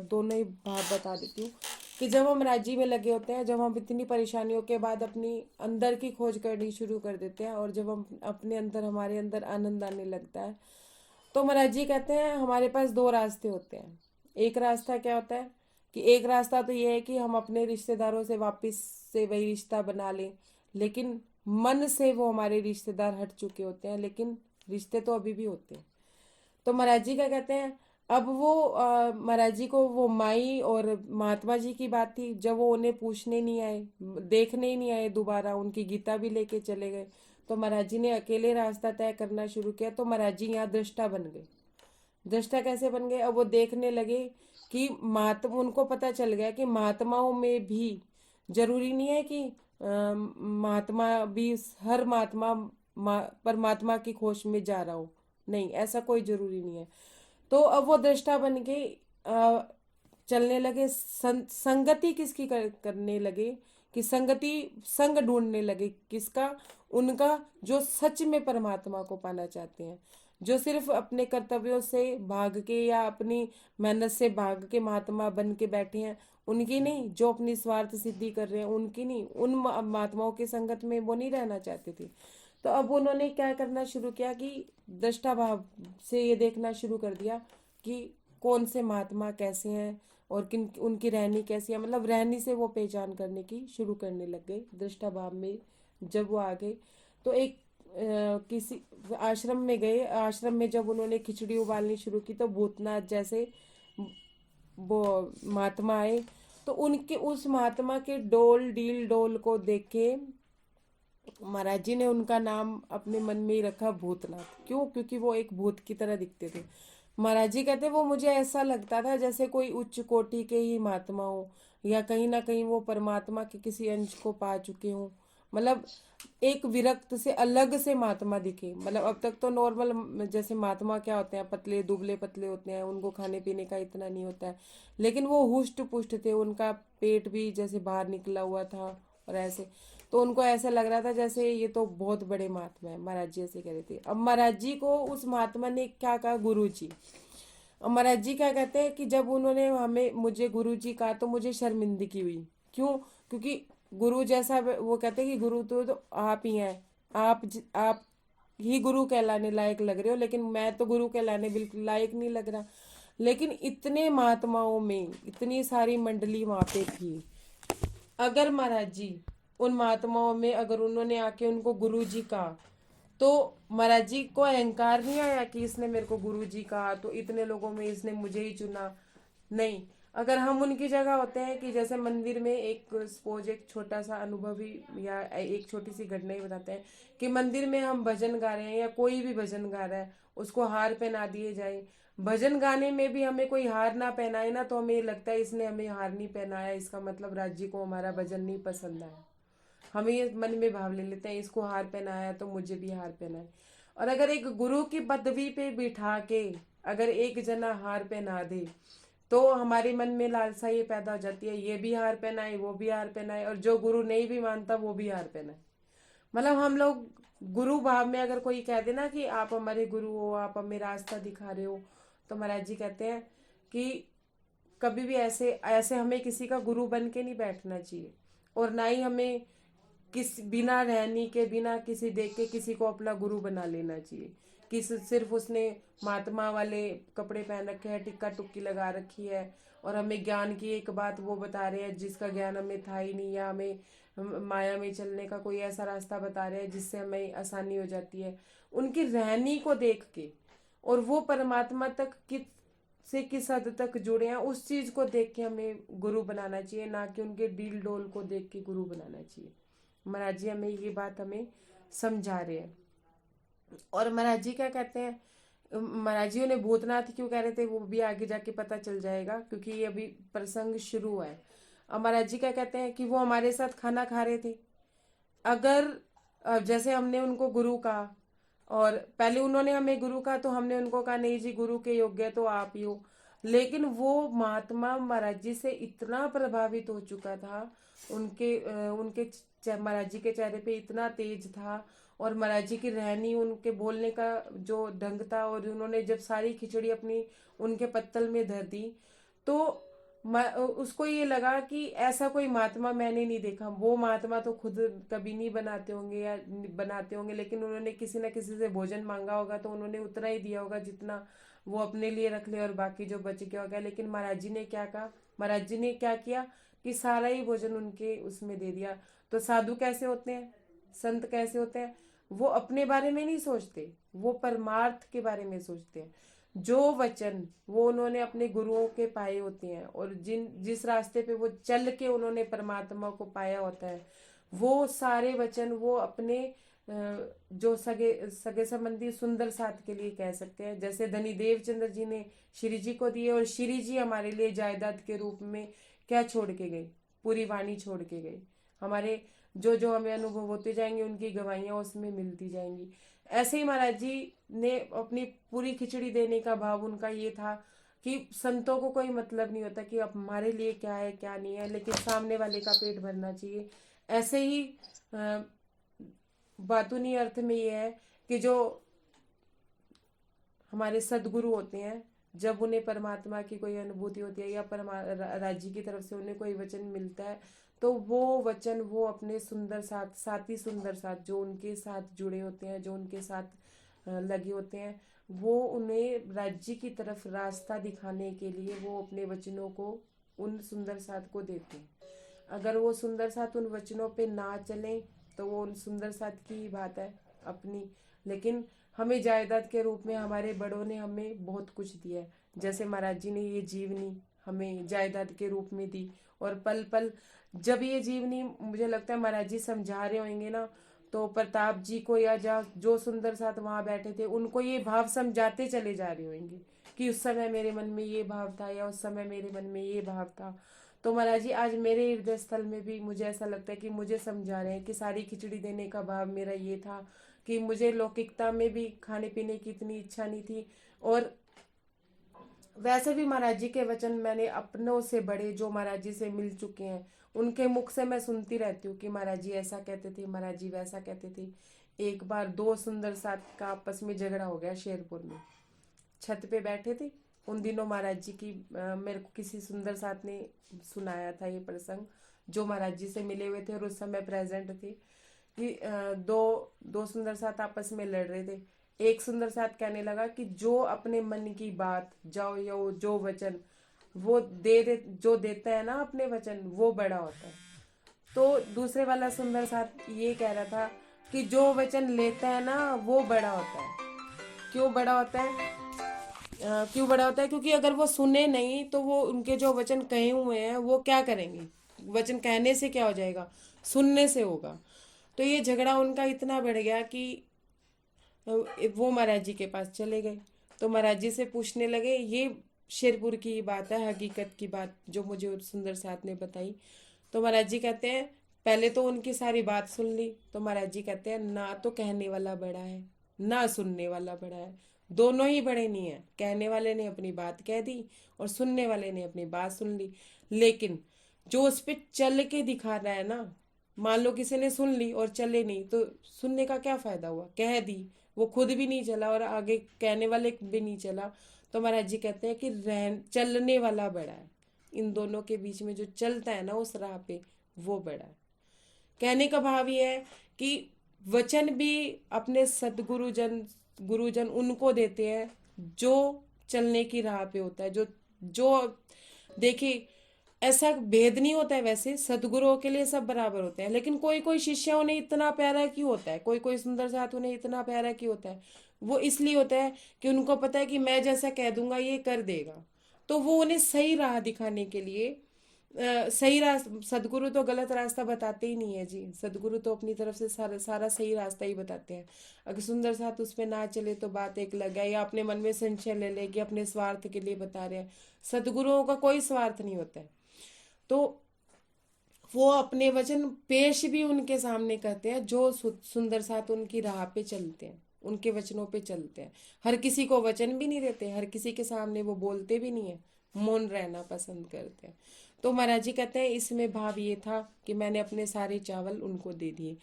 दोनों ही भाव बता देती हूँ कि जब हम राज्य में लगे होते हैं, जब हम इतनी परेशानियों के बाद अपनी अंदर की खोज करनी शुरू कर देते हैं, और जब हम अपने अंदर, हमारे अंदर आनंद आने लगता है, तो महाराज जी कहते हैं हमारे पास 2 रास्ते होते हैं। एक रास्ता क्या होता है कि एक रास्ता तो ये है कि हम अपने रिश्तेदारों से वापस से वही रिश्ता बना लें, लेकिन मन से वो हमारे रिश्तेदार हट चुके होते हैं, लेकिन रिश्ते तो अभी भी होते हैं। तो महाराज जी क्या कहते हैं, अब वो महाराज जी को वो माई और महात्मा जी की बात थी, जब वो उन्हें पूछने नहीं आए, देखने ही नहीं आए दोबारा, उनकी गीता भी लेके चले गए, तो महाराज जी ने अकेले रास्ता तय करना शुरू किया। तो महाराज जी यहाँ दृष्टा बन गए। दृष्टा कैसे बन गए, अब वो देखने लगे कि महात्मा, उनको पता चल गया कि महात्माओं में भी जरूरी नहीं है कि महात्मा भी, हर महात्मा परमात्मा की खोज में जा रहा हो, नहीं, ऐसा कोई जरूरी नहीं है। तो अब वो दृष्टा बन के चलने लगे, संगति किसकी करने लगे, कि संगति, संग ढूंढने लगे, किसका, उनका जो सच में परमात्मा को पाना चाहते हैं, जो सिर्फ अपने कर्तव्यों से भाग के या अपनी मेहनत से भाग के महात्मा बन के बैठे हैं, उनकी नहीं, जो अपनी स्वार्थ सिद्धि कर रहे हैं उनकी नहीं, उन महात्माओं की संगत में वो नहीं रहना चाहते थे। तो अब उन्होंने क्या करना शुरू किया कि दृष्टा भाव से ये देखना शुरू कर दिया कि कौन से महात्मा कैसे हैं और किन, उनकी रहनी कैसी है, मतलब रहनी से वो पहचान करने की शुरू करने लग गए दृष्टा भाव में। जब वो आ गए तो एक किसी आश्रम में गए, आश्रम में जब उन्होंने खिचड़ी उबालनी शुरू की तो भूतनाथ जैसे वो महात्मा आए। तो उनके उस महात्मा के डोल डील डोल को देख के महाराज जी ने उनका नाम अपने मन में ही रखा भूतनाथ। क्यों? क्योंकि वो एक भूत की तरह दिखते थे। महाराज जी कहते वो मुझे ऐसा लगता था जैसे कोई उच्च कोटि के ही महात्मा हो, या कहीं ना कहीं वो परमात्मा के किसी अंश को पा चुके हों, मतलब एक विरक्त से अलग से महात्मा दिखे। मतलब अब तक तो नॉर्मल जैसे महात्मा क्या होते हैं, पतले दुबले पतले होते हैं, उनको खाने पीने का इतना नहीं होता है, लेकिन वो हुष्ट पुष्ट थे, उनका पेट भी जैसे बाहर निकला हुआ था और ऐसे, तो उनको ऐसा लग रहा था जैसे ये तो बहुत बड़े महात्मा है। महाराज जी ऐसे कह रहे थे। अब महाराज जी को उस महात्मा ने क्या कहा, गुरु जी। और महाराज जी क्या कहते हैं कि जब उन्होंने हमें मुझे गुरु जी कहा तो मुझे शर्मिंदगी हुई। क्यों? क्योंकि गुरु जैसा वो कहते हैं कि गुरु तो आप ही हैं, आप ही गुरु कहलाने लायक लग रहे हो, लेकिन मैं तो गुरु कहलाने बिल्कुल लायक नहीं लग रहा। लेकिन इतने महात्माओं में इतनी सारी मंडली वहां पे थी, अगर महाराज जी उन महात्माओं में अगर उन्होंने आके उनको गुरु जी कहा, तो महाराज जी को अहंकार नहीं आया कि इसने मेरे को गुरु जी कहा तो इतने लोगों में इसने मुझे ही चुना? नहीं। अगर हम उनकी जगह होते हैं कि जैसे मंदिर में एक सपोज एक छोटा सा अनुभव ही या एक छोटी सी घटना ही बताते हैं कि मंदिर में हम भजन गा रहे हैं या कोई भी भजन गा रहा है, उसको हार पहना दिए जाए। भजन गाने में भी हमें कोई हार ना पहनाए ना, तो हमें ये लगता है इसने हमें हार नहीं पहनाया, इसका मतलब राज जी को हमारा भजन नहीं पसंद आया। हम ये मन में भाव ले लेते हैं इसको हार पहनाया तो मुझे भी हार पहनाए। और अगर एक गुरु की पदवी पे बिठा के अगर एक जना हार पहना दे, तो हमारे मन में लालसा ये पैदा हो जाती है, ये भी हार पहनाए वो भी हार पहनाए, और जो गुरु नहीं भी मानता वो भी हार पहनाए। मतलब हम लोग गुरु भाव में अगर कोई कह दे ना कि आप हमारे गुरु हो, आप हमें रास्ता दिखा रहे हो, तो महाराज जी कहते हैं कि कभी भी ऐसे ऐसे हमें किसी का गुरु बन के नहीं बैठना चाहिए, और ना ही हमें किस बिना रहनी के बिना किसी देख के किसी को अपना गुरु बना लेना चाहिए कि सिर्फ उसने महात्मा वाले कपड़े पहन रखे हैं, टिक्का टुक्की लगा रखी है और हमें ज्ञान की एक बात वो बता रहे हैं जिसका ज्ञान हमें था ही नहीं, या हमें माया में चलने का कोई ऐसा रास्ता बता रहे हैं जिससे हमें आसानी हो जाती है। उनकी रहनी को देख के और वो परमात्मा तक किस हद तक जुड़े हैं उस चीज को देख के हमें गुरु बनाना चाहिए, ना कि उनके डील डोल को देख के गुरु बनाना चाहिए। महाराज जी हमें ये बात हमें समझा रहे हैं। और महाराज जी क्या कहते हैं, महाराज जी उन्हें भूतनाथ क्यों कह रहे थे वो भी आगे जाके पता चल जाएगा, क्योंकि ये अभी प्रसंग शुरू है। अब महाराज जी क्या कहते हैं कि वो हमारे साथ खाना खा रहे थे, अगर जैसे हमने उनको गुरु कहा और पहले उन्होंने हमें गुरु कहा तो हमने उनको कहा नहीं जी गुरु के योग्य तो आप ही हो, लेकिन वो महात्मा महाराज जी से इतना प्रभावित हो चुका था, उनके महाराज जी के चेहरे पे इतना तेज था और महाराज जी की रहनी, उनके बोलने का जो ढंग था, और उन्होंने जब सारी खिचड़ी अपनी उनके पत्तल में धर दी तो उसको ये लगा कि ऐसा कोई महात्मा मैंने नहीं देखा। वो महात्मा तो खुद कभी नहीं बनाते होंगे या बनाते होंगे, लेकिन उन्होंने किसी ना किसी से भोजन मांगा होगा तो उन्होंने उतना ही दिया होगा जितना वो अपने लिए रख ले और बाकी जो बच गया होगा। लेकिन महाराज जी ने क्या कहा, महाराज जी ने क्या किया कि सारा ही भोजन उनके उसमें दे दिया। तो साधु कैसे होते हैं, संत कैसे होते हैं, वो अपने बारे में नहीं सोचते, वो परमार्थ के बारे में सोचते हैं। जो वचन वो उन्होंने अपने गुरुओं के पाए होते हैं और जिस रास्ते पे वो चल के उन्होंने परमात्मा को पाया होता है, वो सारे वचन वो अपने जो सगे सगे संबंधी सुंदर साथ के लिए कह सकते हैं। जैसे धनी देवचंद्र जी ने श्री जी को दिए, और श्री जी हमारे लिए जायदाद के रूप में क्या छोड़ के गए, पूरी वाणी छोड़ के गए। हमारे जो जो हमें अनुभव होते जाएंगे उनकी गवाहियां उसमें मिलती जाएंगी। ऐसे ही महाराज जी ने अपनी पूरी खिचड़ी देने का भाव उनका ये था कि संतों को कोई मतलब नहीं होता कि अब हमारे लिए क्या है क्या नहीं है, लेकिन सामने वाले का पेट भरना चाहिए। ऐसे ही बातूनी अर्थ में ये है कि जो हमारे सदगुरु होते हैं, जब उन्हें परमात्मा की कोई अनुभूति होती है या राज्य की तरफ से उन्हें कोई वचन मिलता है, तो वो वचन वो अपने सुंदर साथ साथी सुंदर साथ जो उनके साथ जुड़े होते हैं, जो उनके साथ लगे होते हैं, वो उन्हें राज्य की तरफ रास्ता दिखाने के लिए वो अपने वचनों को उन सुंदर साथ को देते हैं। अगर वो सुंदर साथ उन वचनों पे ना चलें तो वो उन सुंदर साथ की ही बात है अपनी। लेकिन हमें जायदाद के रूप में हमारे बड़ों ने हमें बहुत कुछ दिया है। जैसे महाराज जी ने ये जीवनी हमें जायदाद के रूप में दी, और पल पल जब ये जीवनी मुझे लगता है महाराज जी समझा रहे होंगे ना, तो प्रताप जी को या जो सुंदर साथ वहां बैठे थे उनको ये भाव समझाते चले जा रहे होंगे कि उस समय मेरे मन में ये भाव था या उस समय मेरे मन में ये भाव था। तो महाराज जी आज मेरे हृदय स्थल में भी मुझे ऐसा लगता है कि मुझे समझा रहे हैं कि सारी खिचड़ी देने का भाव मेरा ये था कि मुझे लौकिकता में भी खाने पीने की इतनी इच्छा नहीं थी। और वैसे भी महाराज जी के वचन मैंने अपनों से बड़े जो महाराज जी से मिल चुके हैं उनके मुख से मैं सुनती रहती हूँ कि महाराज जी ऐसा कहते थे, महाराज जी वैसा कहते थे। एक बार दो सुंदर साथ का आपस में झगड़ा हो गया शेरपुर में। छत पे बैठे थे उन दिनों महाराज जी की मेरे को किसी सुंदर साथ ने सुनाया था ये प्रसंग, जो महाराज जी से मिले हुए थे और उस समय प्रेजेंट थे, कि दो सुंदर साथ आपस में लड़ रहे थे। एक सुंदर साथ कहने लगा कि जो अपने मन की बात जाओ यो जो वचन वो जो देता है ना अपने वचन, वो बड़ा होता है। तो दूसरे वाला सुंदर साथ ये कह रहा था कि जो वचन लेता है ना वो बड़ा होता है। क्यों बड़ा होता है? क्यों बड़ा होता है? क्योंकि अगर वो सुने नहीं तो वो उनके जो वचन कहे हुए हैं वो क्या करेंगे? वचन कहने से क्या हो जाएगा? सुनने से होगा। तो ये झगड़ा उनका इतना बढ़ गया कि वो महाराज जी के पास चले गए। तो महाराज जी से पूछने लगे, ये शेरपुर की बात है, हकीकत की बात जो मुझे उस सुंदर साथ ने बताई। तो महाराज जी कहते हैं, पहले तो उनकी सारी बात सुन ली। तो महाराज जी कहते हैं, ना तो कहने वाला बड़ा है ना सुनने वाला बड़ा है, दोनों ही बड़े नहीं है। कहने वाले ने अपनी बात कह दी और सुनने वाले ने अपनी बात सुन ली। लेकिन जो उस पर चल के दिखा रहा है ना, मान लो किसी ने सुन ली और चले नहीं, तो सुनने का क्या फायदा हुआ? कह दी, वो खुद भी नहीं चला और आगे कहने वाले भी नहीं चला। तो महाराज जी कहते हैं कि चलने वाला बड़ा है। इन दोनों के बीच में जो चलता है ना उस राह पे, वो बड़ा है। कहने का भाव ये है कि वचन भी अपने गुरुजन उनको देते हैं जो चलने की राह पे होता है। जो जो देखिए, ऐसा भेद नहीं होता है, वैसे सदगुरुओं के लिए सब बराबर होते हैं, लेकिन कोई कोई शिष्य उन्हें इतना प्यारा क्यों होता है, कोई कोई सुंदर साथ उन्हें इतना प्यारा क्यों होता है? वो इसलिए होता है कि उनको पता है कि मैं जैसा कह दूंगा ये कर देगा। तो वो उन्हें सही राह दिखाने के लिए सही रास्ता, सदगुरु तो गलत रास्ता बताते ही नहीं है जी। सदगुरु तो अपनी तरफ से सारा सारा सही रास्ता ही बताते हैं। अगर सुंदर साथ उस पे ना चले तो बात एक लग है, या अपने मन में संशय ले ले कि अपने स्वार्थ के लिए बता रहे हैं। सदगुरुओं का कोई स्वार्थ नहीं होता है। तो वो अपने वचन पेश भी उनके सामने करते हैं जो सुंदर साथ उनकी राह पे चलते हैं, उनके वचनों पे चलते हैं। हर किसी को वचन भी नहीं देते, हर किसी के सामने वो बोलते भी नहीं है, मौन रहना पसंद करते हैं। तो महाराज जी कहते हैं इसमें भाव ये था कि मैंने अपने सारे चावल उनको दे दिए।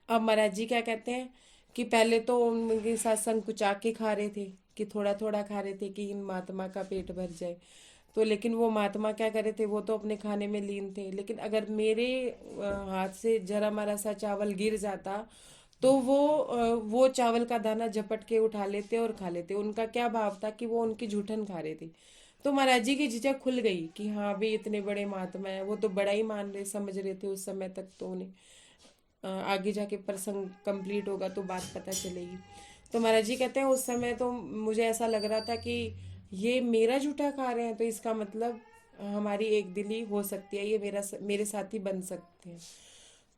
अब महाराज जी क्या कहते हैं कि पहले तो उनके साथ संकुचा के खा रहे थे, कि थोड़ा थोड़ा खा रहे थे कि इन महात्मा का पेट भर जाए। तो लेकिन वो महात्मा क्या करे थे, वो तो अपने खाने में लीन थे। लेकिन अगर मेरे हाथ से जरा मारा सा चावल गिर जाता तो वो चावल का दाना झपट के उठा लेते और खा लेते। उनका क्या भाव था कि वो उनकी जूठन खा रहे थे। तो महाराज जी की झिझक खुल गई कि हाँ भी इतने बड़े महात्मा है, वो तो बड़ा ही मान रहे समझ रहे थे उस समय तक तो उन्हें। आगे जाके प्रसंग कंप्लीट होगा तो बात पता चलेगी। तो महाराज जी कहते हैं उस समय तो मुझे ऐसा लग रहा था कि ये मेरा जूठा खा रहे हैं, तो इसका मतलब हमारी एक दिली हो सकती है, ये मेरे साथ ही बन सकते हैं।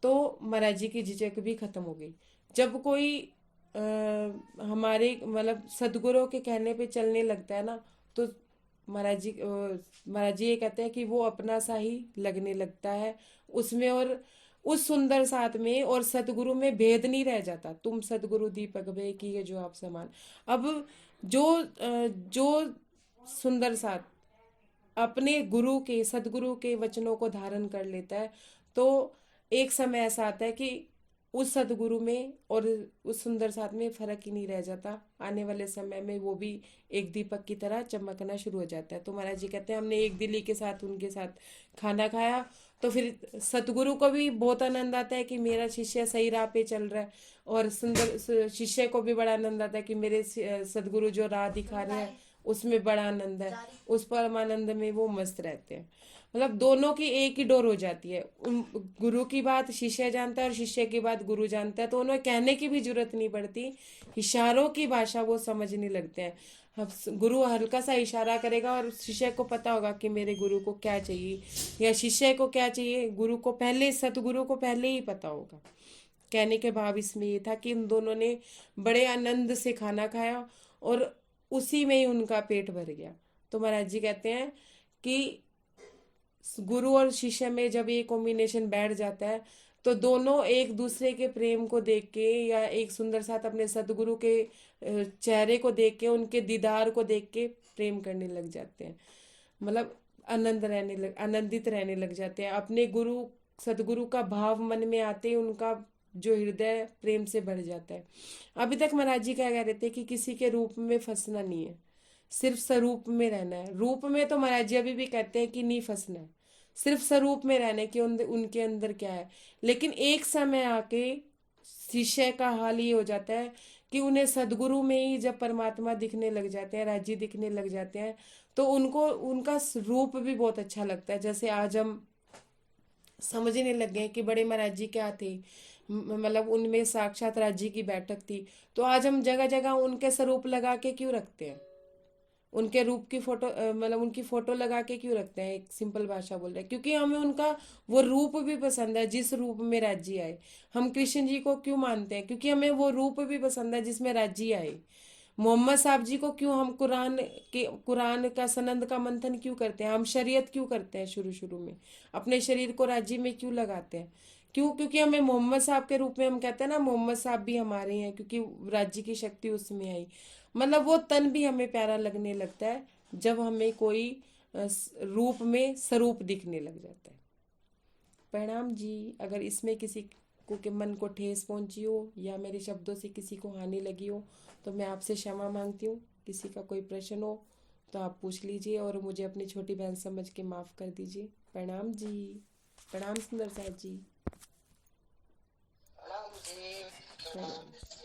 तो महाराज जी की झिझक भी खत्म हो गई। जब कोई हमारे मतलब सदगुरु के कहने पे चलने लगता है ना, तो महाराज जी ये कहते हैं कि वो अपना सा ही लगने लगता है उसमें, और उस सुंदर साथ में और सतगुरु में भेद नहीं रह जाता। तुम सतगुरु दीपक भय की है जो आप समान। अब जो सुंदर साथ अपने गुरु के सदगुरु के वचनों को धारण कर लेता है, तो एक समय ऐसा आता है कि उस सदगुरु में और उस सुंदर साथ में फर्क ही नहीं रह जाता। आने वाले समय में वो भी एक दीपक की तरह चमकना शुरू हो जाता है। तो महाराज जी कहते हैं हमने एक दिली के साथ उनके साथ खाना खाया, तो फिर सतगुरु को भी बहुत आनंद आता है कि मेरा शिष्य सही राह पे चल रहा है, और शिष्य को भी बड़ा आनंद आता है कि मेरे सदगुरु जो राह दिखा रहे हैं उसमें बड़ा आनंद है। उस परमानंद में वो मस्त रहते हैं। मतलब दोनों की एक ही डोर हो जाती है। गुरु की बात शिष्य जानता है और शिष्य की बात गुरु जानता है, तो उन्हें कहने की भी जरूरत नहीं पड़ती, इशारों की भाषा वो समझने लगते हैं। गुरु हल्का सा इशारा करेगा और शिष्य को पता होगा कि मेरे गुरु को क्या चाहिए या शिष्य को क्या चाहिए। गुरु को पहले, सतगुरु को पहले ही पता होगा। कहने के भाव इसमें ये था कि उन दोनों ने बड़े आनंद से खाना खाया और उसी में ही उनका पेट भर गया। तो महाराज जी कहते हैं कि गुरु और शिष्य में जब ये कॉम्बिनेशन बैठ जाता है, तो दोनों एक दूसरे के प्रेम को देख के या एक सुंदर साथ अपने सदगुरु के चेहरे को देख के, उनके दीदार को देख के प्रेम करने लग जाते हैं। मतलब आनंदित रहने लग जाते हैं। अपने गुरु सदगुरु का भाव मन में आते ही उनका जो हृदय प्रेम से भर जाता है। अभी तक महाराज जी क्या कह रहे थे कि किसी के रूप में फंसना नहीं है, सिर्फ स्वरूप में रहना है। रूप में तो महाराज जी अभी भी कहते हैं कि नहीं फंसना है, सिर्फ स्वरूप में रहने की उनके अंदर क्या है। लेकिन एक समय आके शिष्य का हाल ये हो जाता है कि उन्हें सदगुरु में ही जब परमात्मा दिखने लग जाते हैं, राज्य दिखने लग जाते हैं, तो उनको उनका रूप भी बहुत अच्छा लगता है। जैसे आज हम समझने लग गए कि बड़े महाराज जी क्या थे, मतलब उनमें साक्षात राज्य की बैठक थी। तो आज हम जगह जगह उनके स्वरूप लगा के क्यों रखते हैं, उनके रूप की फोटो मतलब उनकी फोटो लगा के क्यों रखते हैं। एक सिंपल भाषा बोल रहे हैं, क्योंकि हमें उनका वो रूप भी पसंद है जिस रूप में राज्य आए। हम कृष्ण जी को क्यों मानते हैं, क्योंकि हमें वो रूप भी पसंद है जिसमें राज्य आए। मोहम्मद साहब जी को क्यों हम कुरान का सनंद का मंथन क्यों करते हैं, हम शरीयत क्यों करते हैं, शुरू शुरू में अपने शरीर को राज्य में क्यों लगाते हैं, क्यों? क्योंकि हमें मोहम्मद साहब के रूप में हम कहते हैं ना, मोहम्मद साहब भी हमारे हैं, क्योंकि राज्य की शक्ति उसमें आई। मतलब वो तन भी हमें प्यारा लगने लगता है जब हमें कोई रूप में स्वरूप दिखने लग जाता है। प्रणाम जी। अगर इसमें किसी को के मन को ठेस पहुंची हो या मेरे शब्दों से किसी को हानि लगी हो, तो मैं आपसे क्षमा मांगती हूँ। किसी का कोई प्रश्न हो तो आप पूछ लीजिए और मुझे अपनी छोटी बहन समझ के माफ़ कर दीजिए। प्रणाम जी। प्रणाम सुंदर साथ जी। प्रणाम जी। प्रणाम।